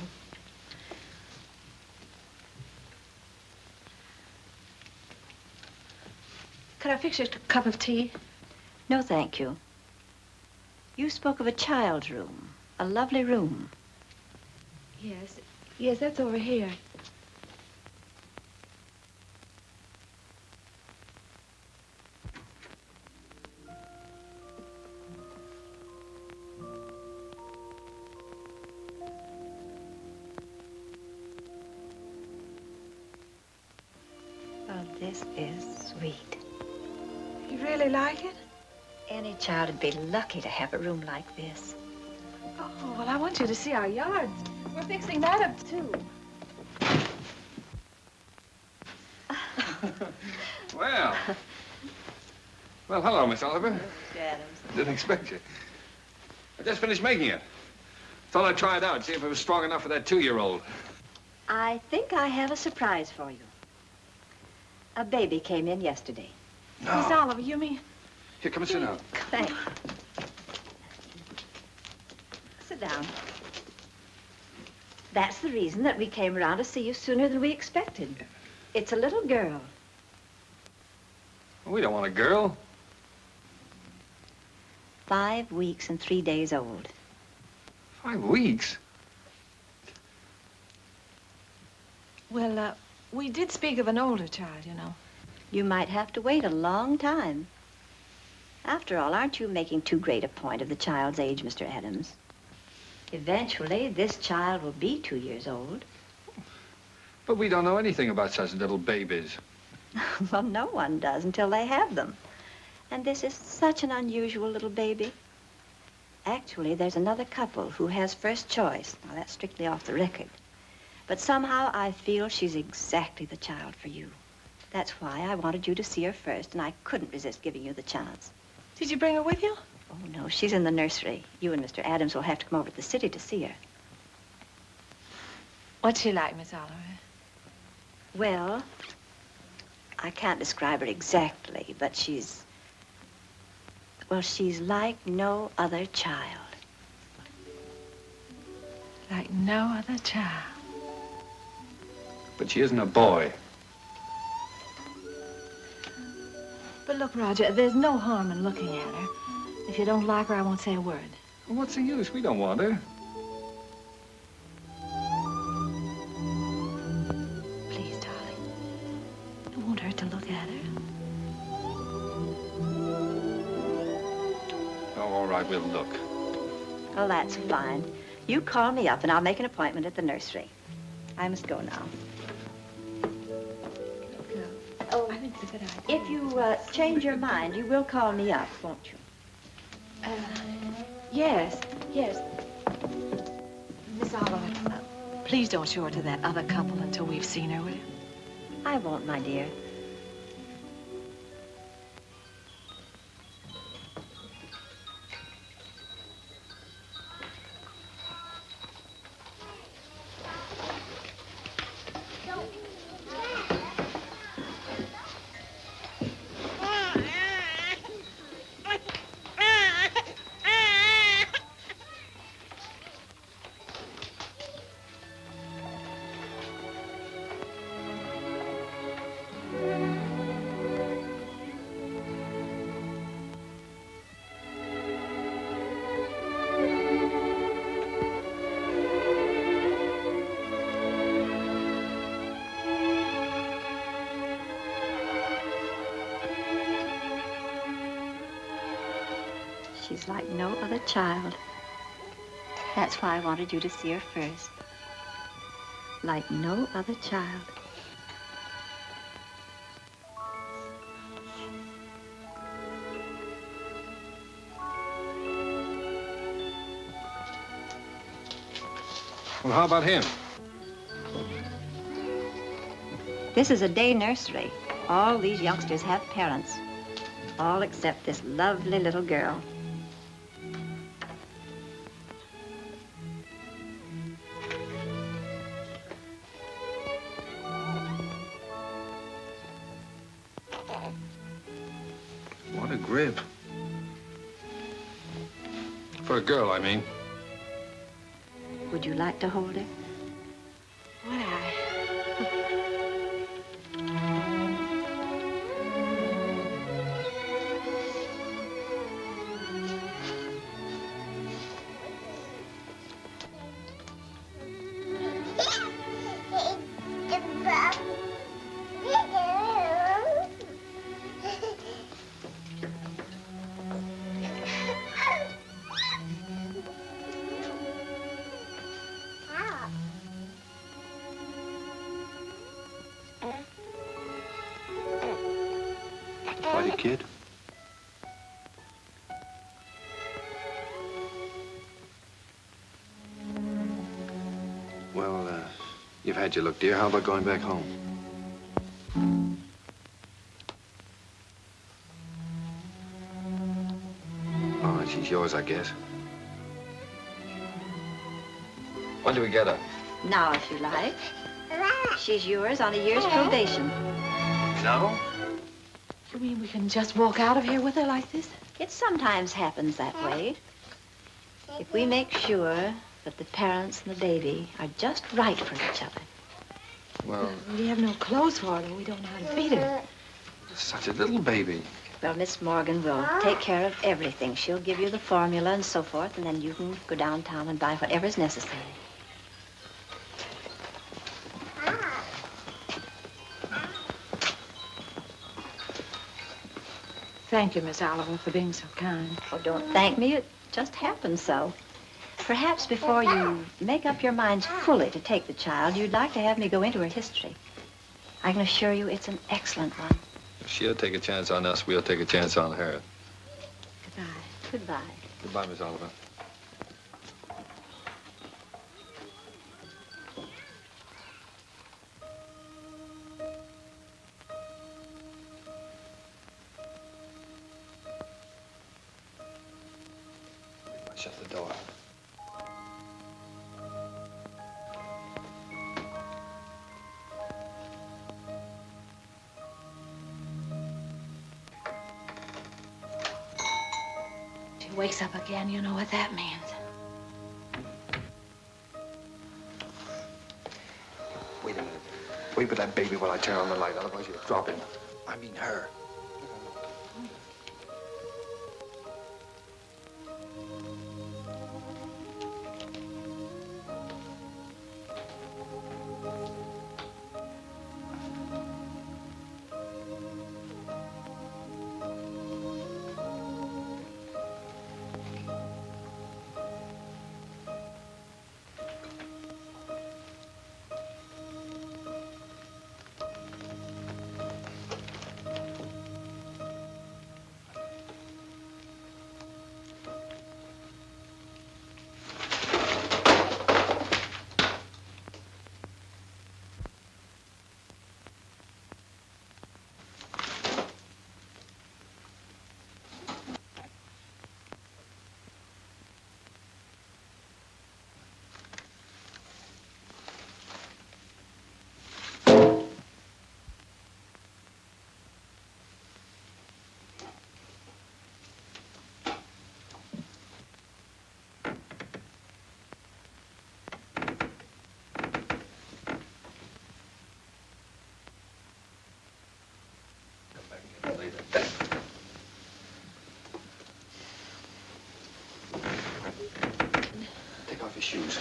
Could I fix you a cup of tea? No, thank you. You spoke of a child's room, a lovely room. Yes. Yes, that's over here. Oh, this is sweet. You really like it? Any child would be lucky to have a room like this. Oh, well, I want you to see our yard. We're fixing that up, too. Well, hello, Miss Oliver. Mr. Adams. Didn't expect you. I just finished making it. Thought I'd try it out, see if it was strong enough for that 2-year-old. I think I have a surprise for you. A baby came in yesterday. No. Miss Oliver, you mean? Here, come and sit down. Thanks. Sit down. That's the reason that we came around to see you sooner than we expected. It's a little girl. We don't want a girl. 5 weeks and 3 days old. 5 weeks? Well, we did speak of an older child, you know. You might have to wait a long time. After all, aren't you making too great a point of the child's age, Mr. Adams? Eventually, this child will be 2 years old. But we don't know anything about such little babies. Well, no one does until they have them. And this is such an unusual little baby. Actually, there's another couple who has first choice. Now, that's strictly off the record. But somehow I feel she's exactly the child for you. That's why I wanted you to see her first, and I couldn't resist giving you the chance. Did you bring her with you? Oh, no, she's in the nursery. You and Mr. Adams will have to come over to the city to see her. What's she like, Miss Oliver? Well, I can't describe her exactly, but she's... well, she's like no other child. Like no other child. But she isn't a boy. But look, Roger, there's no harm in looking at her. If you don't like her, I won't say a word. Well, what's the use? We don't want her. Please, darling. It won't hurt to look at her. Oh, all right, we'll look. Oh, that's fine. You call me up, and I'll make an appointment at the nursery. I must go now. Oh, I think it's a good idea. If you change your mind, you will call me up, won't you? Yes. Miss Oliver, please don't show her to that other couple until we've seen her, will you? I won't, my dear. She's like no other child. That's why I wanted you to see her first. Like no other child. Well, how about him? This is a day nursery. All these youngsters have parents. All except this lovely little girl. What a grip. For a girl, I mean. Would you like to hold her? Would I? Buddy, kid? Well, you've had your look, dear. How about going back home? Oh, she's yours, I guess. When do we get her? Now, if you like. She's yours on a year's probation. No? You mean we can just walk out of here with her like this? It sometimes happens that way. If we make sure that the parents and the baby are just right for each other. Well, We have no clothes for her, and we don't know how to feed her. such a little baby. Well, Miss Morgan will take care of everything. She'll give you the formula and so forth, and then you can go downtown and buy whatever's necessary. Thank you, Miss Oliver, for being so kind. Oh, don't thank me. It just happened so. Perhaps before you make up your minds fully to take the child, you'd like to have me go into her history. I can assure you it's an excellent one. If she'll take a chance on us, we'll take a chance on her. Goodbye. Goodbye. Goodbye, Miss Oliver. Shut the door. She wakes up again, you know what that means. Wait a minute. Wait with that baby while I turn on the light, otherwise you'll drop him. I mean her. Take off your shoes.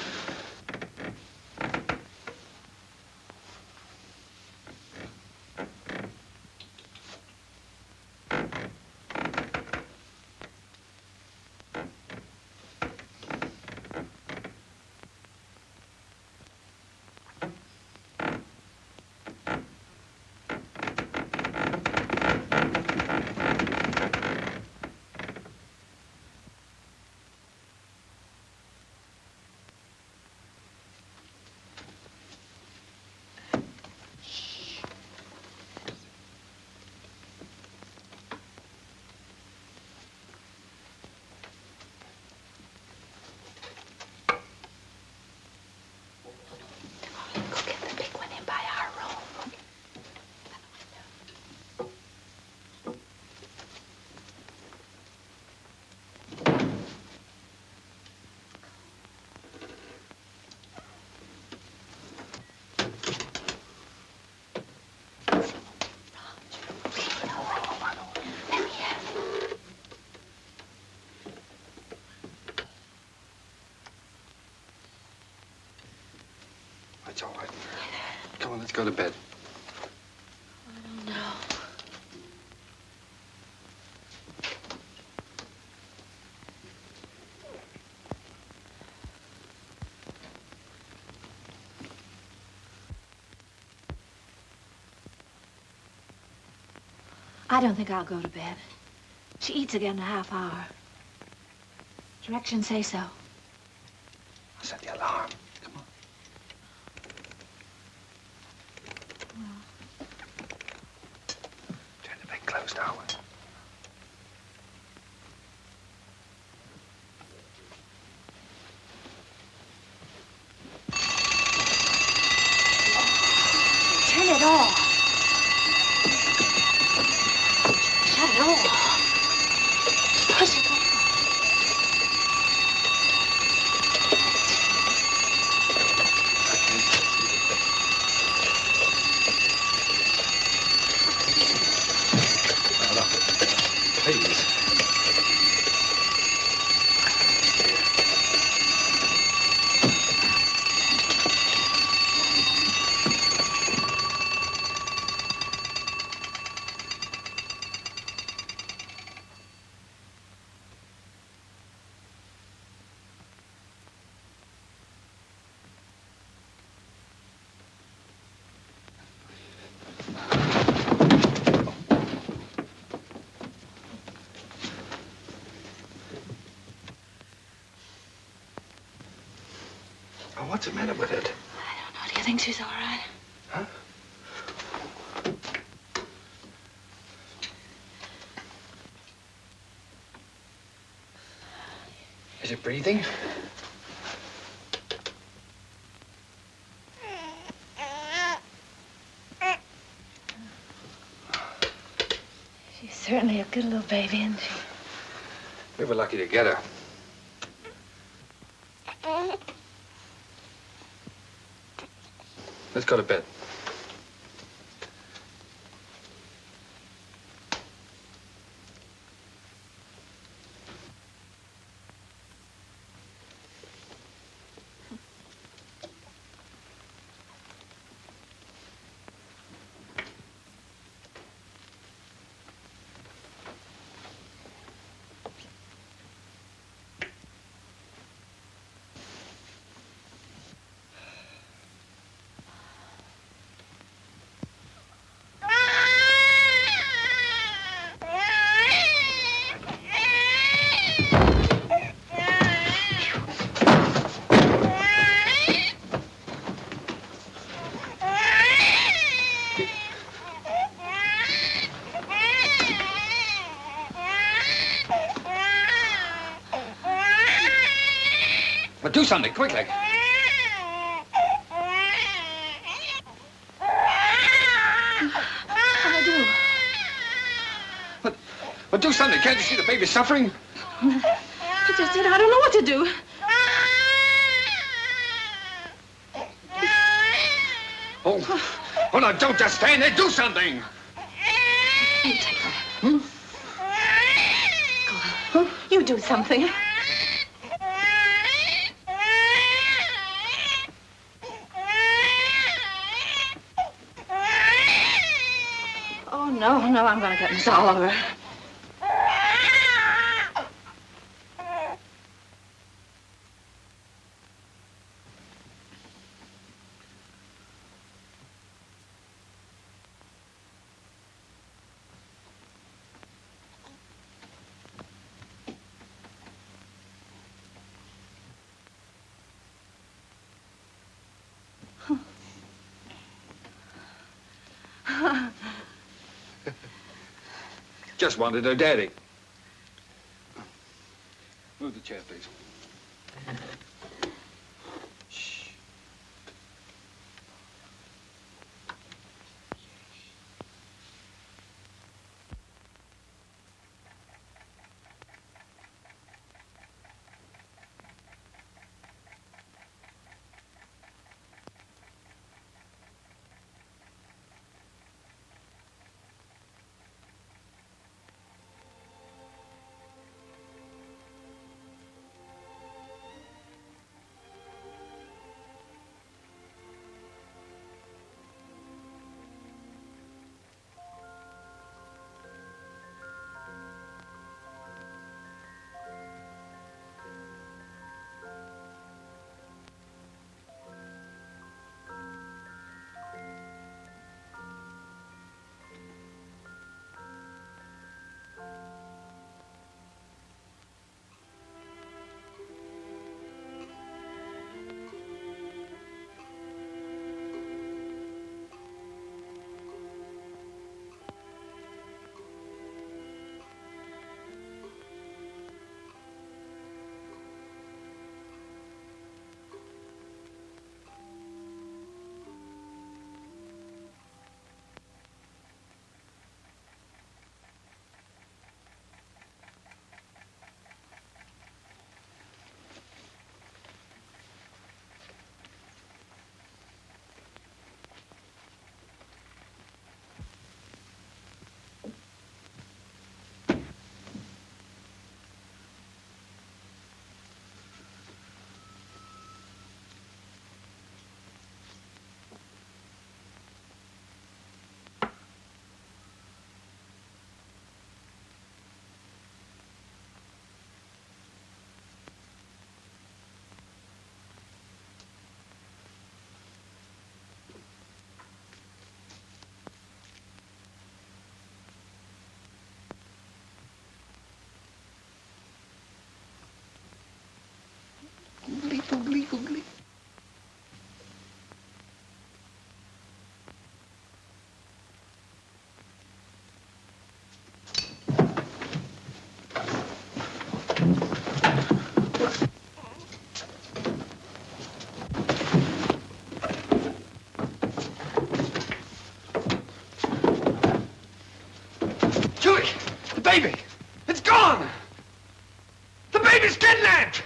It's all right. Come on, let's go to bed. I don't know. I don't think I'll go to bed. She eats again in a half hour. Directions say so. I'll set the alarm. Come on. Turn the bed closed, Howard. Turn it off. think she's all right. Huh? Is it breathing? She's certainly a good little baby, isn't she? We were lucky to get her. Let's go to bed. But do something, quickly. What'll I do? But do something. Can't you see the baby suffering? I just did. I don't know what to do. Oh, no, don't just stand there. Do something. You take her. Hmm? Go on. You do something. Oh, no, I'm gonna get Miss Oliver. Just wanted her daddy. Move the chair, please. Googly, googly, googly. baby! It's gone! The baby's kidnapped!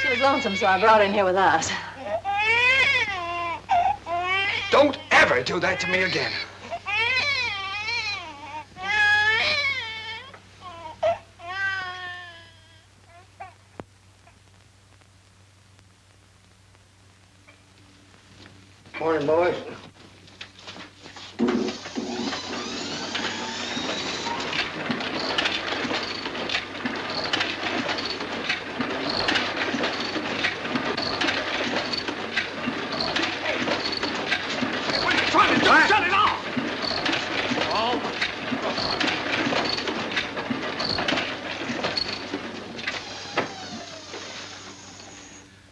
She was lonesome, so I brought her in here with us. Don't ever do that to me again. Morning, boys. Trying to shut it off!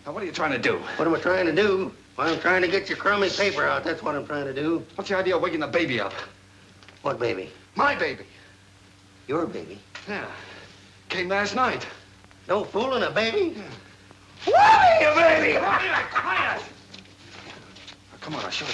Now, what are you trying to do? What am I trying to do? Well, I'm trying to get your crummy paper out. That's what I'm trying to do. What's the idea of waking the baby up? What baby? My baby. Your baby? Yeah. Came last night. No fooling, a baby? What are you, baby? Quiet! Come on, I'll show you.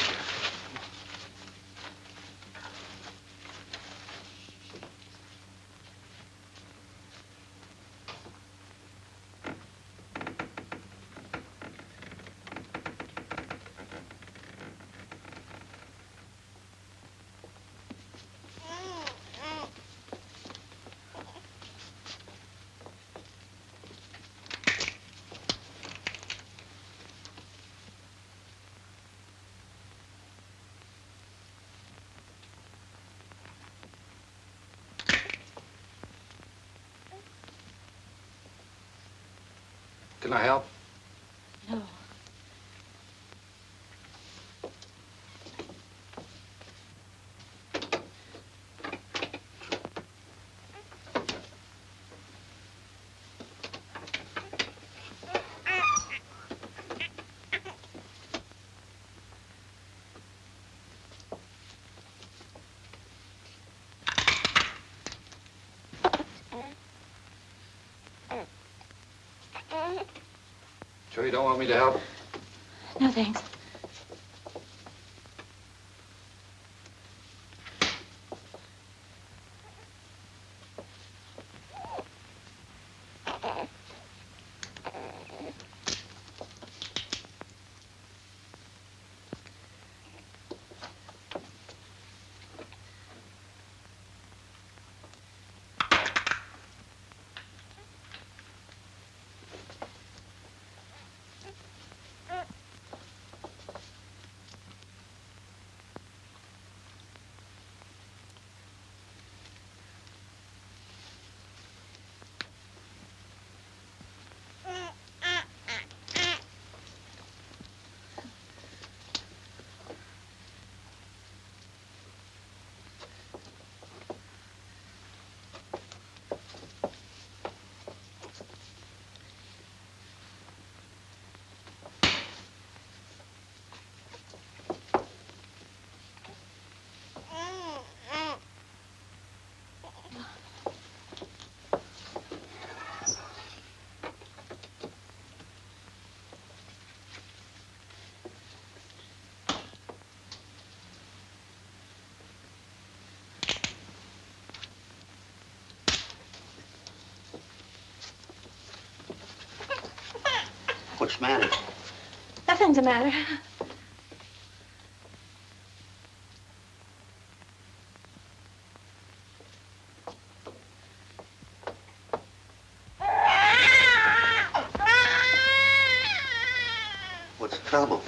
Can I help? No. Sure you don't want me to help? No, thanks. What's the matter? Nothing's the matter. What's the trouble?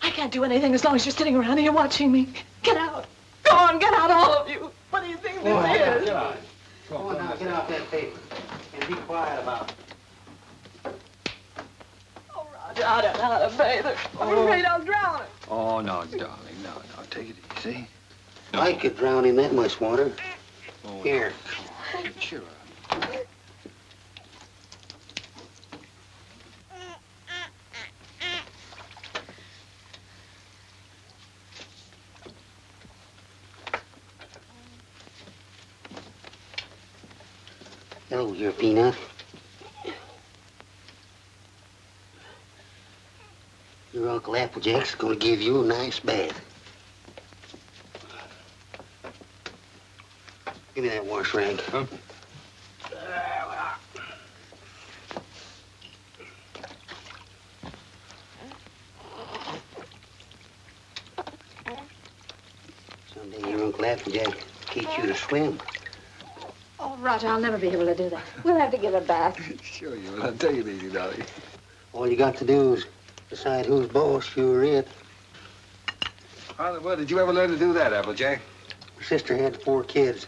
I can't do anything as long as you're sitting around here watching me. Get out. Go on, get out, all of you. What do you think this is? Get out. Go on now, get out that paper. And be quiet about it. I don't know how to bathe her. I'm afraid I'll drown her. Oh, no, darling, no. Take it easy. I could drown in that much water. Oh, Here. No. Cheer up. Hello, your Peanut. Your Uncle Applejack's gonna give you a nice bath. Give me that wash rag. Huh? Someday your Uncle Applejack teach you to swim. Oh, Roger, I'll never be able to do that. We'll have to get a bath. Sure you will. I'll take it easy, darling. All you got to do is decide who's boss, you or it. How in the world did you ever learn to do that, Applejack? My sister had 4 kids.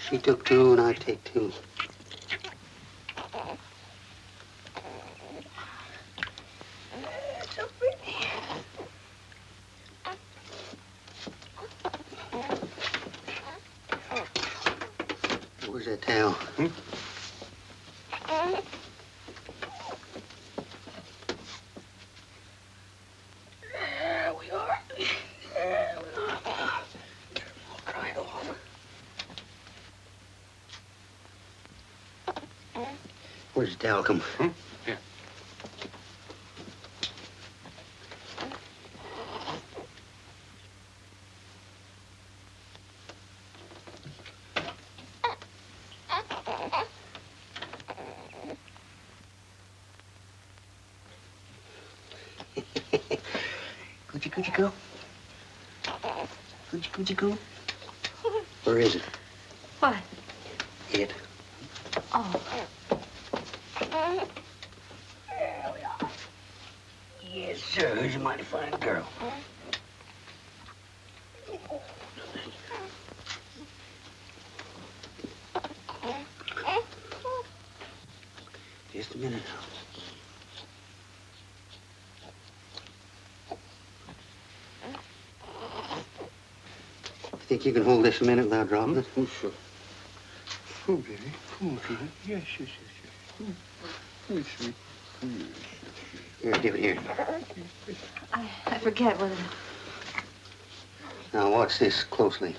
She took 2 and I take 2. So pretty. Where's that towel? There we are. There we are. Dry it off. Where's the towel come? Here. Coochie coo. Coochie coo. Where is it? What? It. Oh. There we are. Yes, sir. Who's a mighty fine girl. Just a minute. Think you can hold this a minute without dropping it? Oh, sure. Oh, baby. Oh, baby. Yes, yes, yes, yes. Oh, sweet. Here, give it here. I forget whether... Now, watch this closely.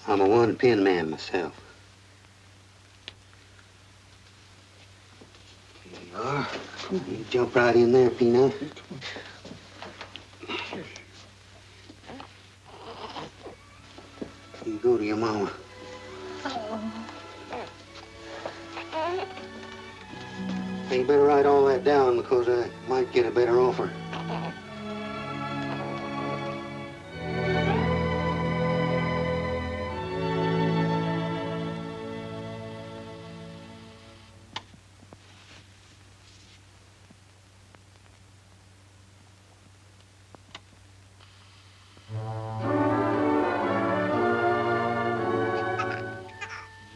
I'm a one-pin man myself. Here you are. You jump right in there, Peanut. You go to your mama. Hey, you better write all that down because I might get a better offer.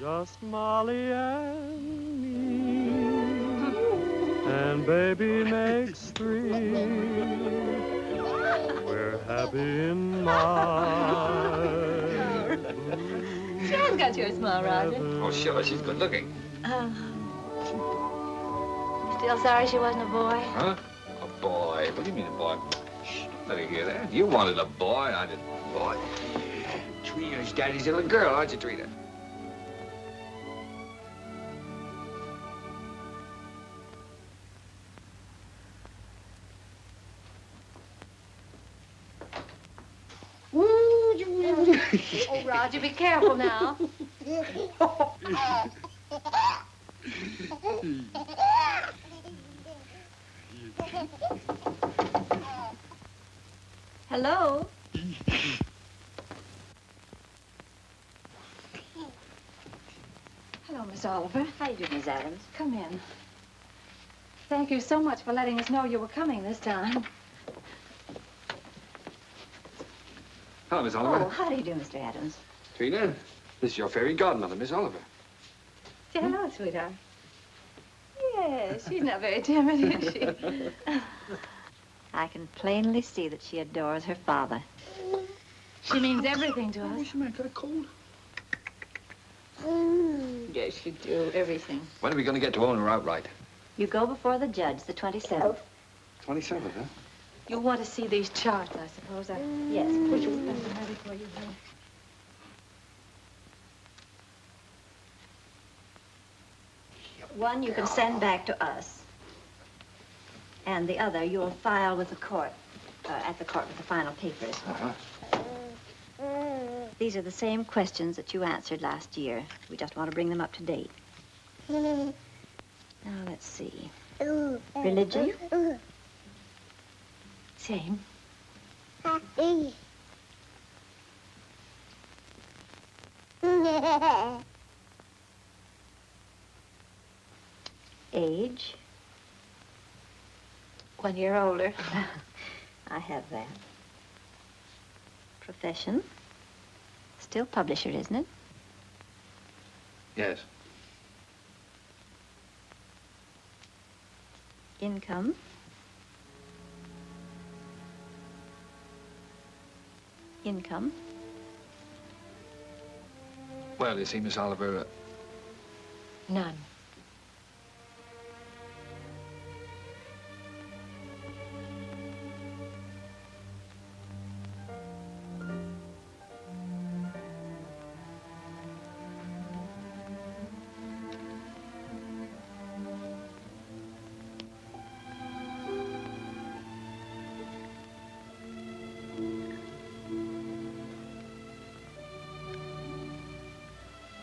Just Molly and me, and baby makes 3. We're happy in my She has got your smile, Roger. Oh, sure. She's good looking. Still sorry she wasn't a boy? Huh? A boy? What do you mean a boy? Shh, let her hear that. You wanted a boy. I didn't. Boy. Trina's daddy's little girl, aren't you, Trina? Oh, Roger, be careful now. Hello? Hello, Miss Oliver. How you doing, Miss Adams? Come in. Thank you so much for letting us know you were coming this time. Hello, Miss Oliver. Oh, how do you do, Mr. Adams? Trina, this is your fairy godmother, Miss Oliver. Say hello, sweetheart. Yes, she's not very timid, is she? I can plainly see that she adores her father. She means everything to us. What's the matter? Cold? Yes, you do. Everything. When are we going to get to own her outright? You go before the judge, the 27th. 27th, huh? You want to see these charts, I suppose. Yes, Push please. them ready for you, honey. One you can send back to us. And the other you'll file with the court, at the court with the final papers. These are the same questions that you answered last year. We just want to bring them up to date. Now, let's see. Religion? Same. Age? 1 year older. I have that. Profession? Still publisher, isn't it? Yes. Income? Income? Well, you see, Miss Oliver, None.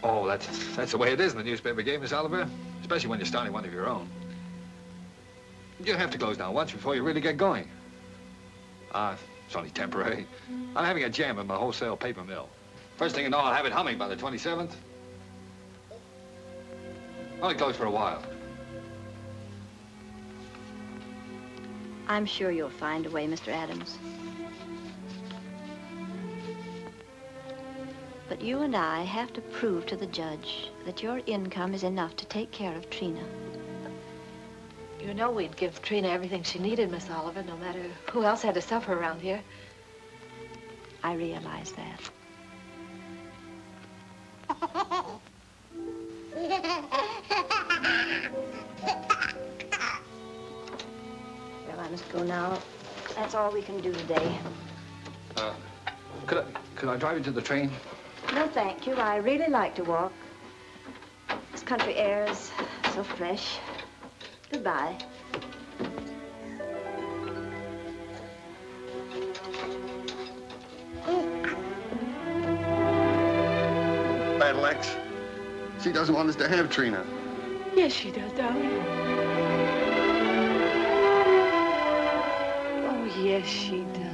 oh, that's the way it is in the newspaper game, Miss Oliver, especially when you're starting one of your own. You have to close down once before you really get going. It's only temporary. I'm having a jam in my wholesale paper mill. First thing you know, I'll have it humming by the 27th. Only closed for a while. I'm sure you'll find a way, Mr. Adams. But you and I have to prove to the judge that your income is enough to take care of Trina. You know we'd give Trina everything she needed, Miss Oliver, no matter who else had to suffer around here. I realize that. Well, I must go now. That's all we can do today. Could I drive you to the train? No, thank you. I really like to walk. This country air is so fresh. Goodbye. Battle X. She doesn't want us to have Trina. Yes, she does, darling. Oh, yes, she does.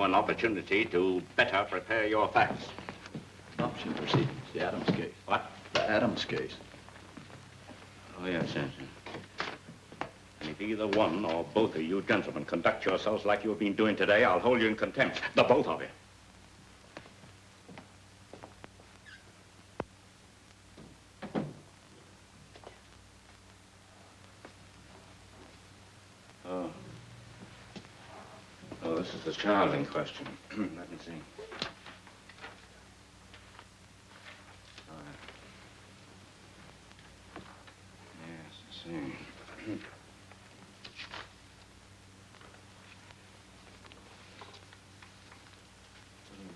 an opportunity to better prepare your facts. Adoption proceedings, the Adams case. What? The Adams case. Oh, yes, yes. And if either one or both of you gentlemen conduct yourselves like you have been doing today, I'll hold you in contempt. The both of you. Oh. Oh, this is the child in question. Let me see.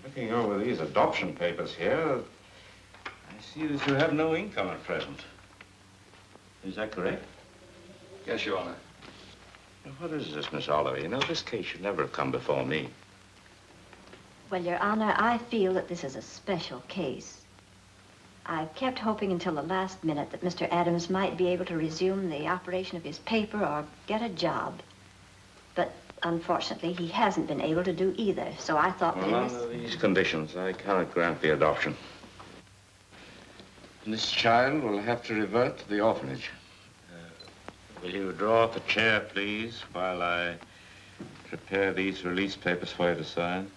Looking over these adoption papers here, I see that you have no income at present. Is that correct? Yes, Your Honor. Now, what is this, Miss Oliver? You know, this case should never have come before me. Well, Your Honor, I feel that this is a special case. I've kept hoping until the last minute that Mr. Adams might be able to resume the operation of his paper or get a job. But unfortunately, he hasn't been able to do either, so I thought Well, under these conditions, I cannot grant the adoption. And this child will have to revert to the orphanage. Will you draw up a chair, please, while I prepare these release papers for you to sign?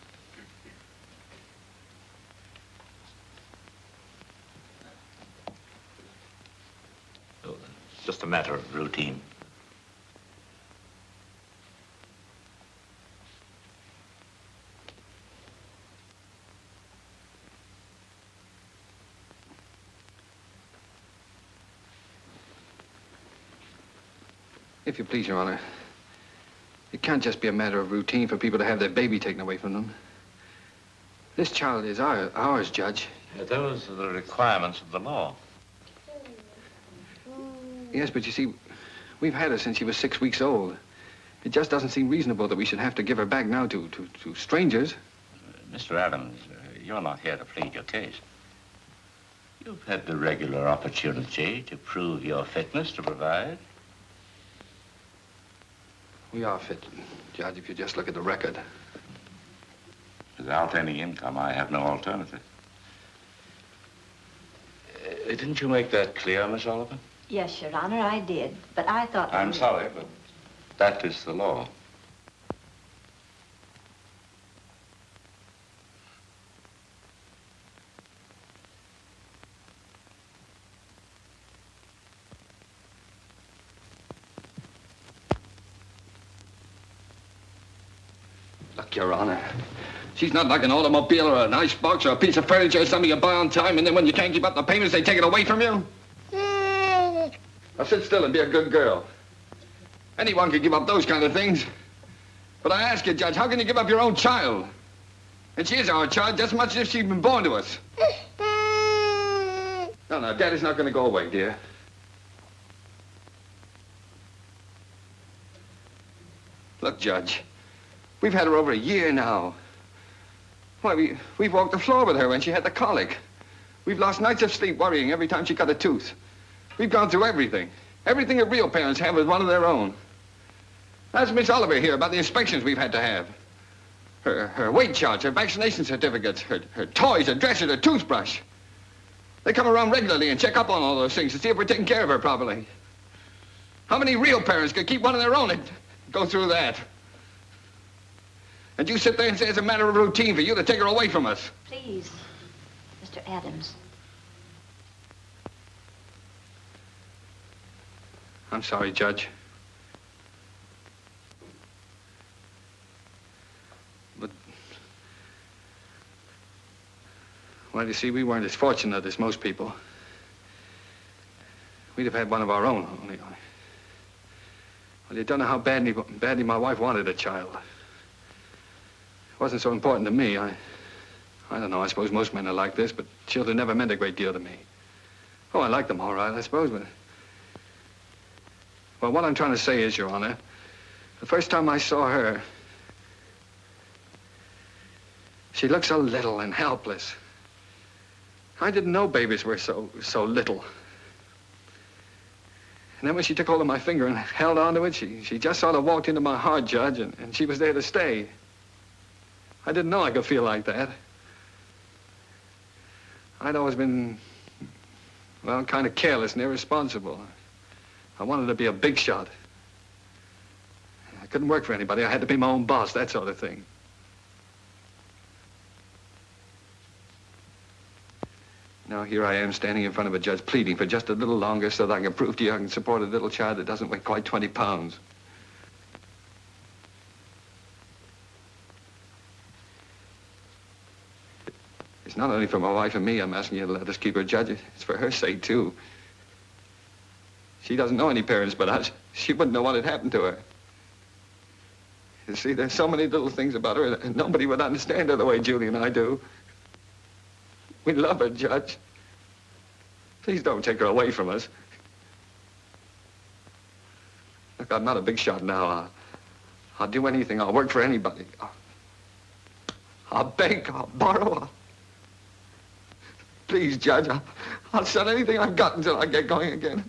It's just a matter of routine. If you please, Your Honor, it can't just be a matter of routine for people to have their baby taken away from them. This child is ours, Judge. Those are the requirements of the law. Yes, but you see, we've had her since she was 6 weeks old. It just doesn't seem reasonable that we should have to give her back now to strangers. Mr. Adams, you're not here to plead your case. You've had the regular opportunity to prove your fitness to provide. We are fit, Judge, if you just look at the record. Without any income, I have no alternative. Didn't you make that clear, Miss Oliver? Yes, Your Honor, I did. But I thought... I'm sorry, but that is the law. Look, Your Honor, she's not like an automobile or an icebox or a piece of furniture or something you buy on time, and then when you can't keep up the payments, they take it away from you. Now sit still and be a good girl. Anyone can give up those kind of things. But I ask you, Judge, how can you give up your own child? And she is our child just as much as if she'd been born to us. No, Daddy's not going to go away, dear. Look, Judge, we've had her over a year now. Why, we've walked the floor with her when she had the colic. We've lost nights of sleep worrying every time she cut a tooth. We've gone through everything. Everything that real parents have with one of their own. Ask Miss Oliver here about the inspections we've had to have. Her weight charts, her vaccination certificates, her toys, her dresser, her toothbrush. They come around regularly and check up on all those things to see if we're taking care of her properly. How many real parents could keep one of their own and go through that? And you sit there and say it's a matter of routine for you to take her away from us. Please, Mr. Adams. I'm sorry, Judge. But, well, you see, we weren't as fortunate as most people. We'd have had one of our own, only. Well, you don't know how badly my wife wanted a child. It wasn't so important to me. I don't know, I suppose most men are like this, but children never meant a great deal to me. Oh, I like them all right, I suppose, but... Well, what I'm trying to say is, Your Honor, the first time I saw her, she looked so little and helpless. I didn't know babies were so little. And then when she took hold of my finger and held onto it, she just sort of walked into my heart, Judge, and she was there to stay. I didn't know I could feel like that. I'd always been, well, kind of careless and irresponsible. I wanted to be a big shot. I couldn't work for anybody. I had to be my own boss, that sort of thing. Now here I am standing in front of a judge pleading for just a little longer so that I can prove to you I can support a little child that doesn't weigh quite 20 pounds. It's not only for my wife and me I'm asking you to let us keep her judge. It's for her sake, too. She doesn't know any parents but us. She wouldn't know what had happened to her. You see, there's so many little things about her that nobody would understand her the way Julie and I do. We love her, Judge. Please don't take her away from us. Look, I'm not a big shot now. I'll do anything. I'll work for anybody. I'll beg. I'll borrow. Please, Judge, I'll sell anything I've got until I get going again.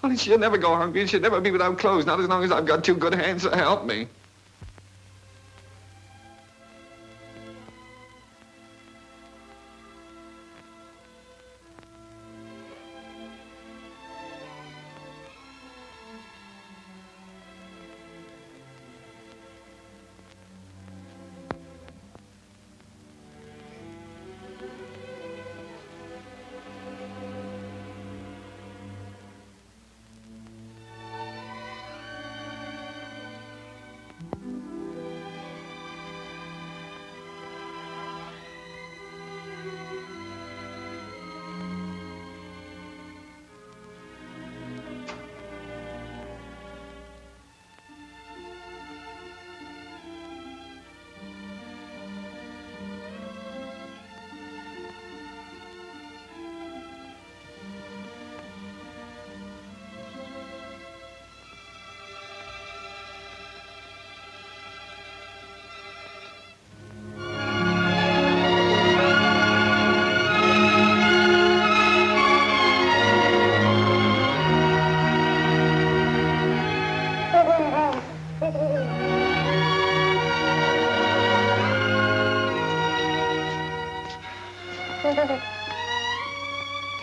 Only she'll never go hungry and she'll never be without clothes, not as long as I've got two good hands to help me.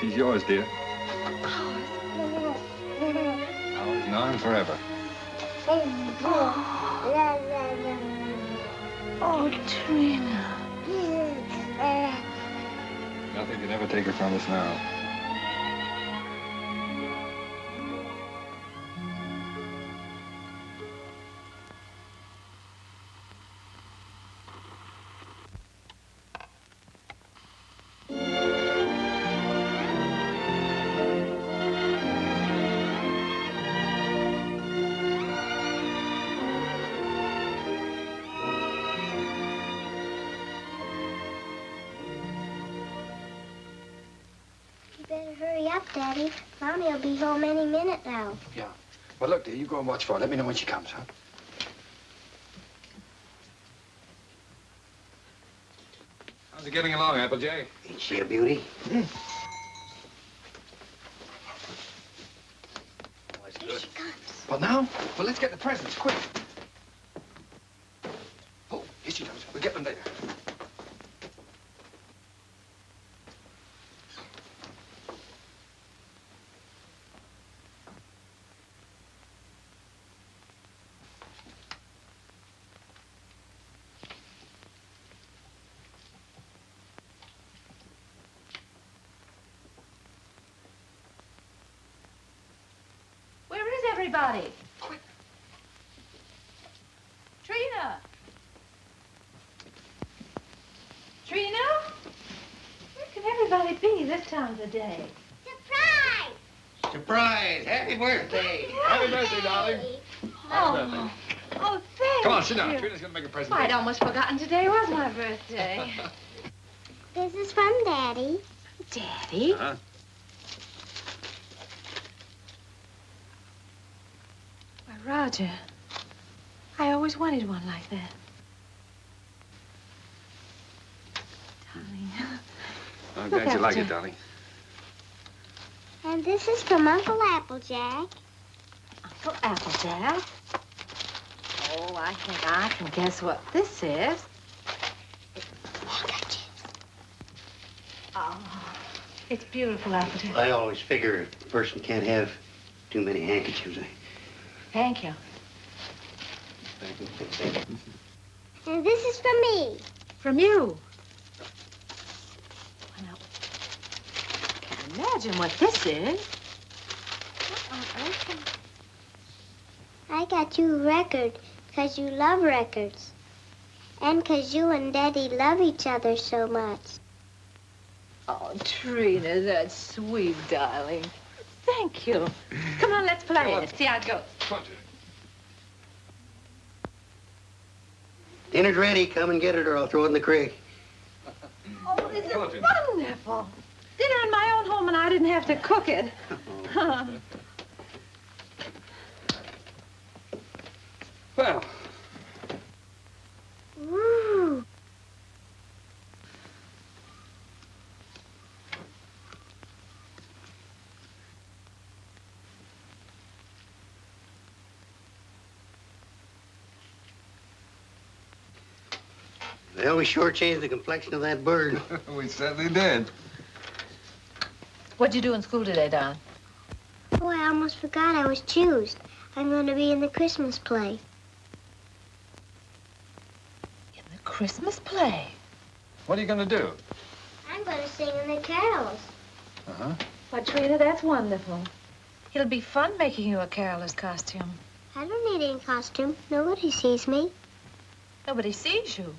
She's yours, dear. Ours now and forever. Oh, Trina. Nothing can ever take her from us now. Hurry up, Daddy. Mommy will be home any minute now. Yeah. Well, look, dear, you go and watch for her. Let me know when she comes, huh? How's it getting along, Applejay? Ain't she a beauty? Here she comes. Well, now? Well, let's get the presents, quick. Oh, here she comes. We'll get them later. Everybody. Quick. Trina. Trina? Where can everybody be this time of the day? Surprise! Surprise! Happy birthday! Happy birthday, darling. Happy birthday. Oh, thank Come on, sit down. you. Trina's gonna make a present. Why, I'd almost forgotten today was my birthday. This is from Daddy. Daddy? Uh-huh. Roger, I always wanted one like that. Darling. I'm glad you like it, darling. And this is from Uncle Applejack. Uncle Applejack? Oh, I think I can guess what this is. It's beautiful, Alfred. I always figure a person can't have too many handkerchiefs. Thank you. And this is from me. From you. Well, now, I can't imagine what this is. I got you a record because you love records. And because you and Daddy love each other so much. Oh, Trina, that's sweet, darling. Thank you. Come on, let's play it. See how it goes. Dinner's ready. Come and get it or I'll throw it in the creek. Oh, this is wonderful. Dinner in my own home and I didn't have to cook it. Well. Woo. Well, we shortchanged the complexion of that bird. We certainly did. What'd you do in school today, darling? Oh, I almost forgot I was choosed. I'm going to be in the Christmas play. In the Christmas play? What are you going to do? I'm going to sing in the carols. Uh-huh. Why, Trina, that's wonderful. It'll be fun making you a caroler's costume. I don't need any costume. Nobody sees me. Nobody sees you.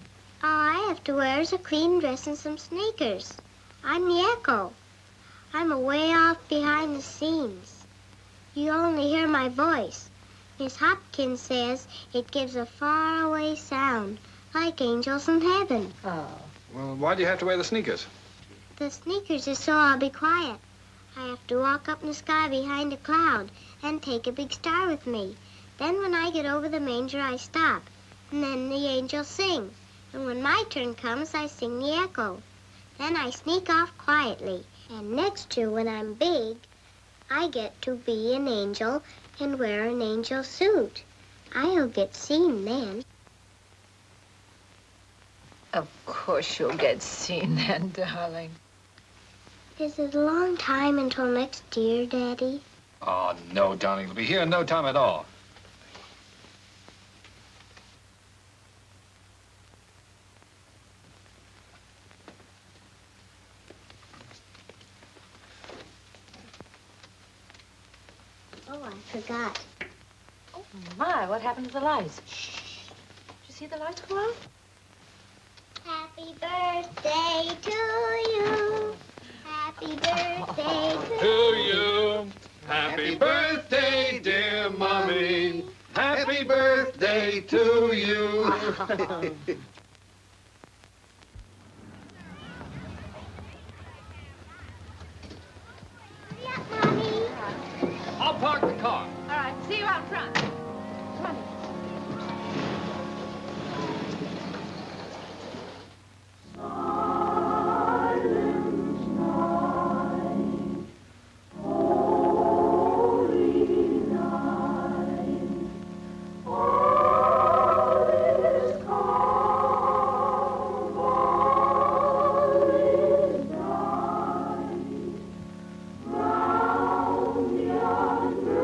All I have to wear is a clean dress and some sneakers. I'm the echo. I'm away off behind the scenes. You only hear my voice. Miss Hopkins says it gives a faraway sound, like angels in heaven. Oh. Well, why do you have to wear the sneakers? The sneakers is so I'll be quiet. I have to walk up in the sky behind a cloud and take a big star with me. Then when I get over the manger, I stop. And then the angels sing. And when my turn comes, I sing the echo. Then I sneak off quietly. And next year, when I'm big, I get to be an angel and wear an angel suit. I'll get seen then. Of course you'll get seen then, darling. Is it a long time until next year, Daddy? Oh, no, darling. It'll be here in no time at all. Oh, I forgot. Oh, my, what happened to the lights? Shh. Did you see the lights go out? Happy birthday to you. Happy birthday To you. Happy birthday, dear Mommy. Happy birthday to you. I'll park the car. All right, see you out front. Come on. Round the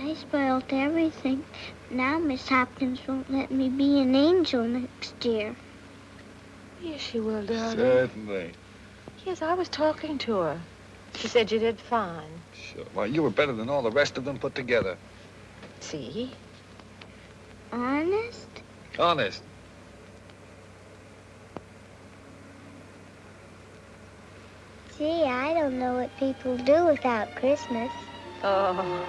I spoiled everything. Now Miss Hopkins won't let me be an angel next year. Yes, she will, darling. Certainly. Yes, I was talking to her. She said you did fine. Sure. Why, you were better than all the rest of them put together. See? Honest? Honest. Gee, I don't know what people do without Christmas. Oh,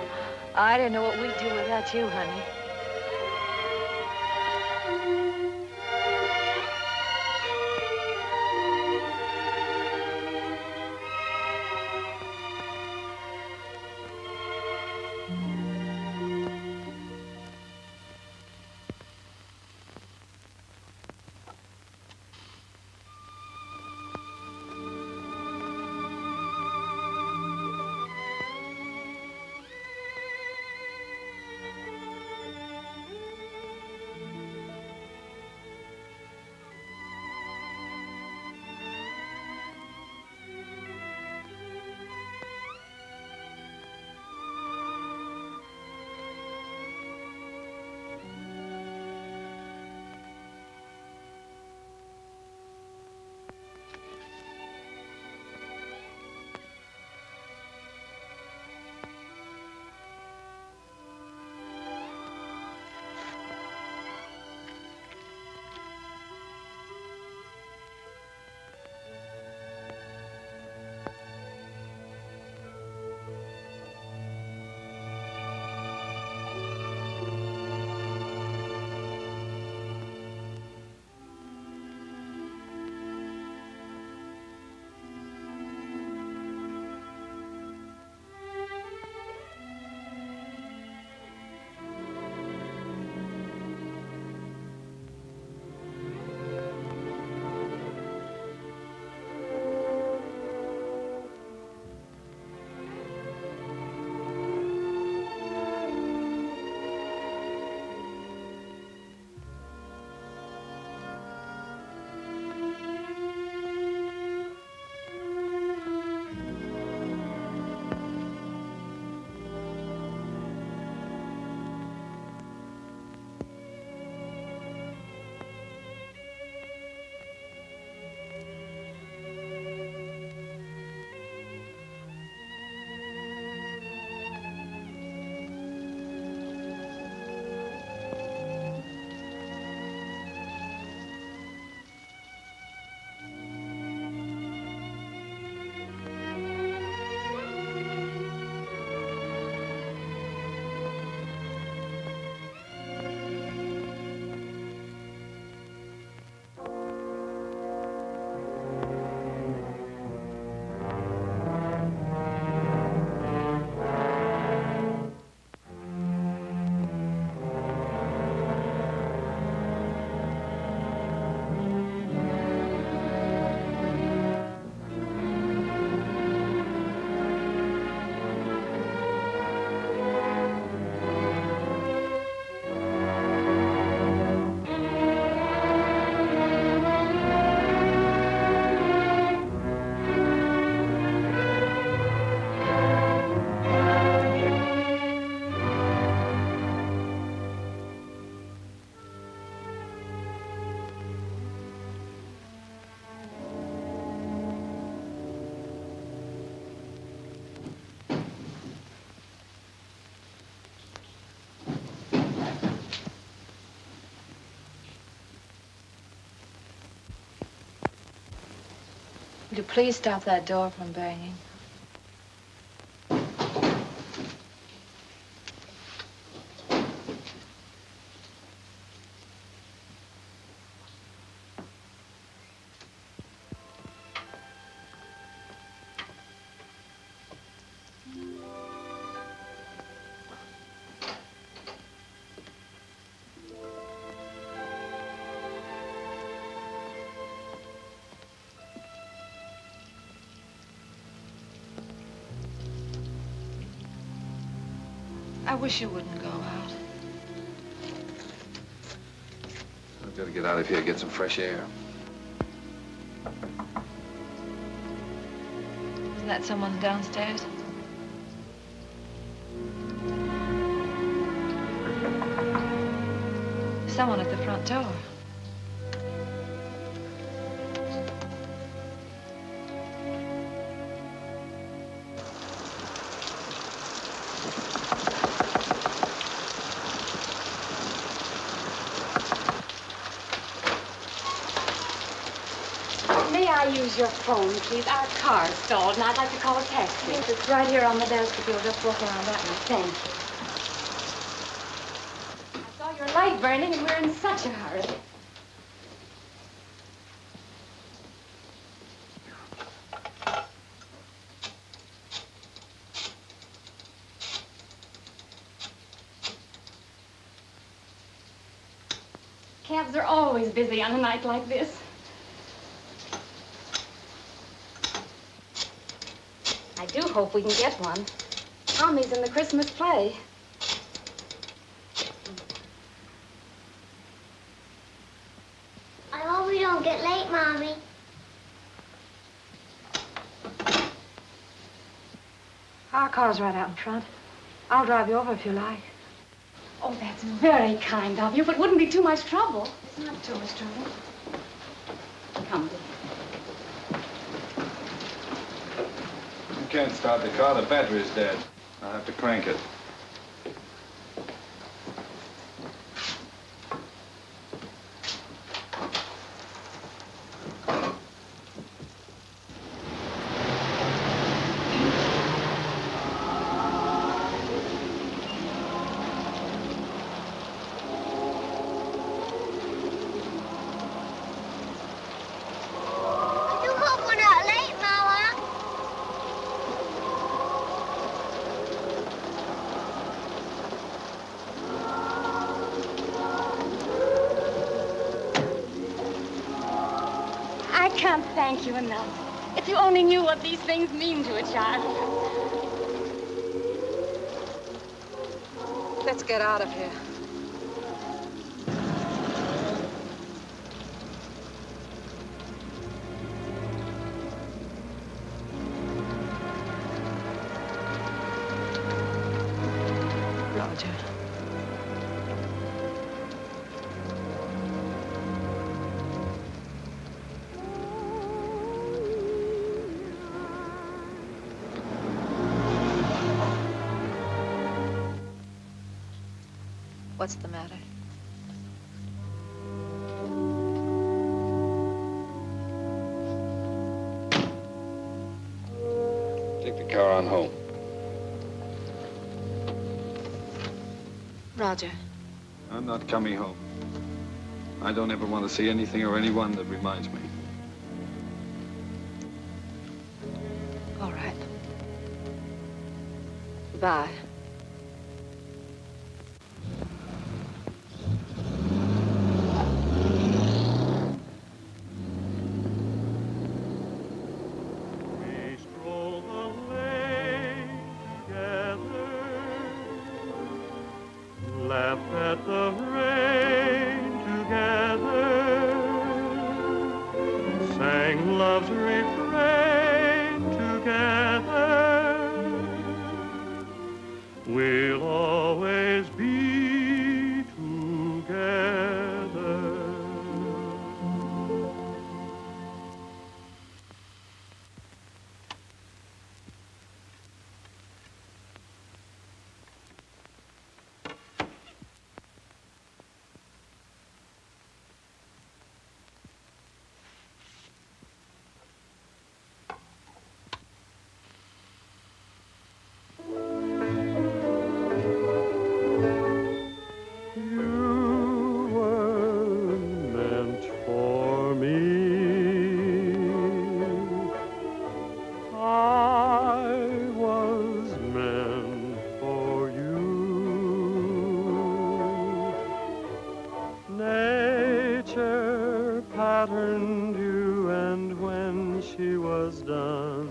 I didn't know what we'd do without you, honey. Would you please stop that door from banging? I wish you wouldn't go out. I've got to get out of here and get some fresh air. Isn't that someone downstairs? Someone at the front door. May I use your phone, please? Our car's stalled, and I'd like to call a taxi. Yes, it's right here on the desk if you'll just walk around that way. Thank you. I saw your light burning, and we're in such a hurry. Cabs are always busy on a night like this. I do hope we can get one. Tommy's in the Christmas play. I hope we don't get late, Mommy. Our car's right out in front. I'll drive you over if you like. Oh, that's very kind of you, but wouldn't be too much trouble. It's not too much trouble. Come, dear. You can't start the car. The battery's dead. I'll have to crank it. I do hope we're not late, Mama. I can't thank you enough. If you only knew what these things mean to a child. Let's get out of here. Roger. What's the matter? Take the car on home. Roger. I'm not coming home. I don't ever want to see anything or anyone that reminds me. All right. Bye. We stroll the lane together, laugh at the rain together, sang love's refrain together. We'll always be together. You were meant for me. I was meant for you. Nature patterned you, and when she was done,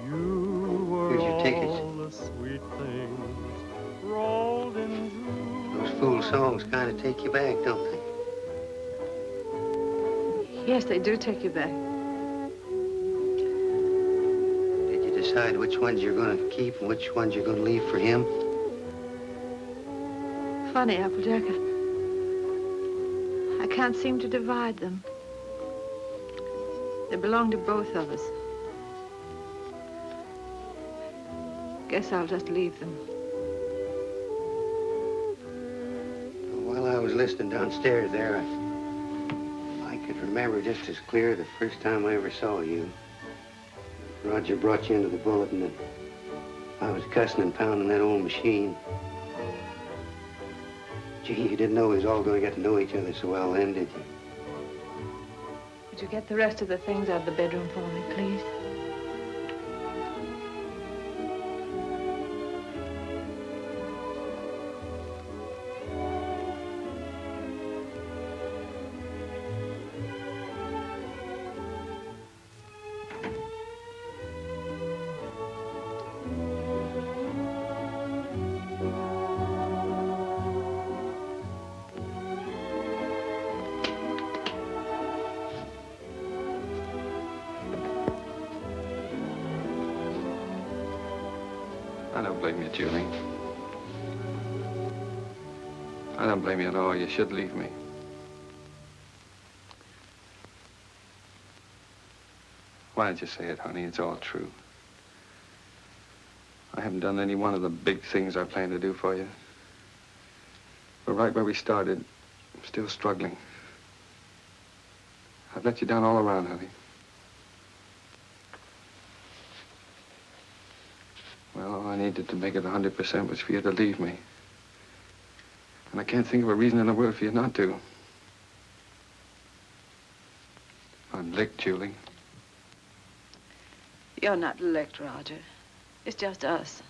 you were Here's your tickets. all the sweet things rolled into. Those fool songs kind of take you back, don't they? Yes, they do take you back. Did you decide which ones you're going to keep and which ones you're going to leave for him? funny, Applejack. I can't seem to divide them. They belong to both of us. Guess I'll just leave them. While I was listening downstairs there, I could remember just as clear the first time I ever saw you. Roger brought you into the bulletin and I was cussing and pounding that old machine. Gee, you didn't know we was all going to get to know each other so well then, did you? Would you get the rest of the things out of the bedroom for me, please? I don't blame you, Julie. I don't blame you at all. You should leave me. Why did you say it, honey? It's all true. I haven't done any one of the big things I planned to do for you. But right where we started, I'm still struggling. I've let you down all around, honey. Well, all I needed to make it 100% was for you to leave me. And I can't think of a reason in the world for you not to. I'm licked, Julie. You're not licked, Roger. It's just us.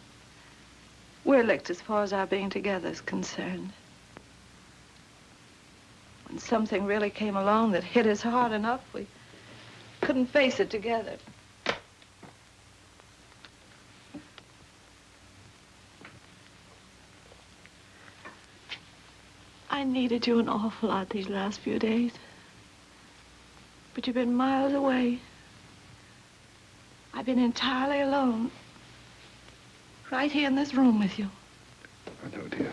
We're licked as far as our being together is concerned. When something really came along that hit us hard enough, we couldn't face it together. I needed you an awful lot these last few days. But you've been miles away. I've been entirely alone. Right here in this room with you. I know, dear.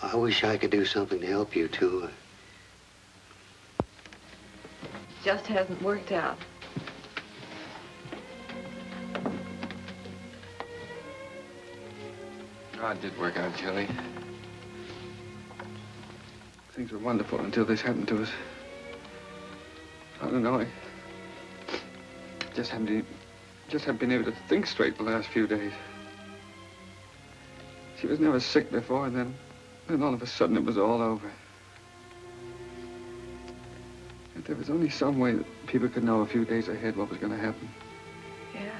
I wish I could do something to help you, too. Just hasn't worked out. Oh, it did work out, Julie. Things were wonderful until this happened to us. I don't know, I just haven't been able to think straight the last few days. She was never sick before, and then all of a sudden it was all over. If there was only some way that people could know a few days ahead what was going to happen. Yeah.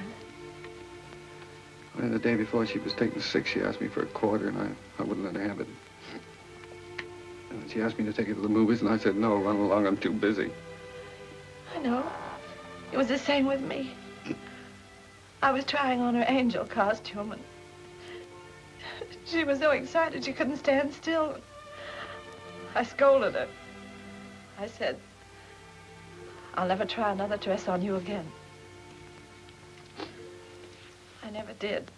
And the day before she was taken sick, she asked me for a quarter, and I wouldn't let her have it. And she asked me to take her to the movies, and I said, no, run along, I'm too busy. I know. It was the same with me. I was trying on her angel costume, and she was so excited she couldn't stand still. I scolded her. I said, I'll never try another dress on you again. I never did.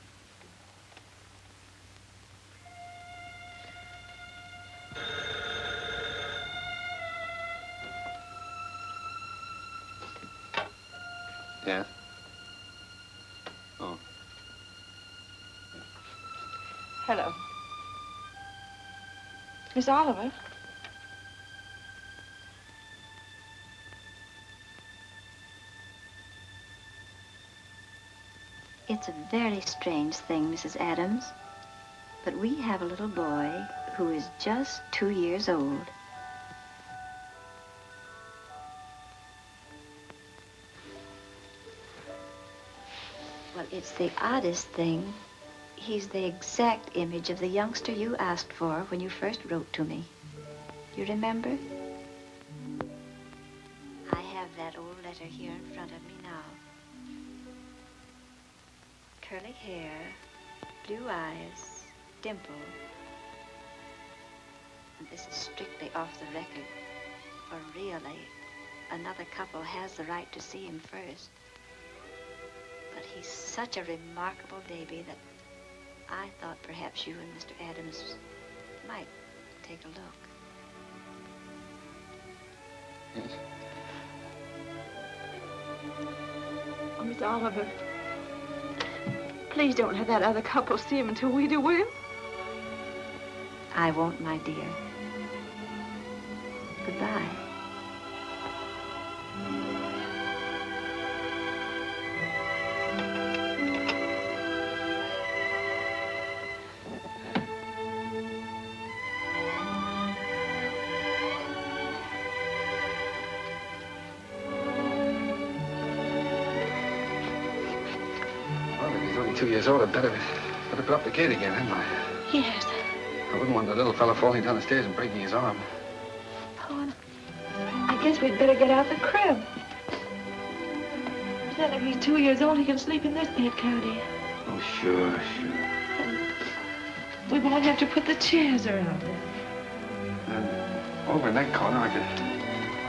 Yeah? Oh. Hello. Miss Oliver? It's a very strange thing, Mrs. Adams, but we have a little boy who is just 2 years old. Well, it's the oddest thing. He's the exact image of the youngster you asked for when you first wrote to me. You remember? I have that old letter here in front of me now. Curly hair, blue eyes, dimple, And this is strictly off the record. For really, another couple has the right to see him first. But he's such a remarkable baby that I thought perhaps you and Mr. Adams might take a look. Yes. Oh, Miss Oliver, please don't let that other couple see him until we do, will you? I won't, my dear. Goodbye. Well, if he's only 2 years old, I'd better put up the gate again, hadn't I? Yes. I wouldn't want the little fellow falling down the stairs and breaking his arm. Oh, I guess we'd better get out the crib. Then if he's 2 years old, he can sleep in this bed, can't he? Oh, sure. We won't have to put the chairs around it. And over in that corner, I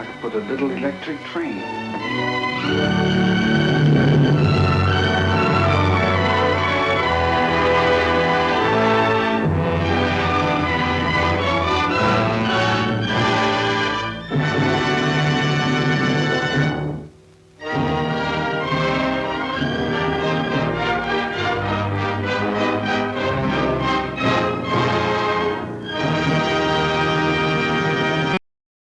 could put a little electric train.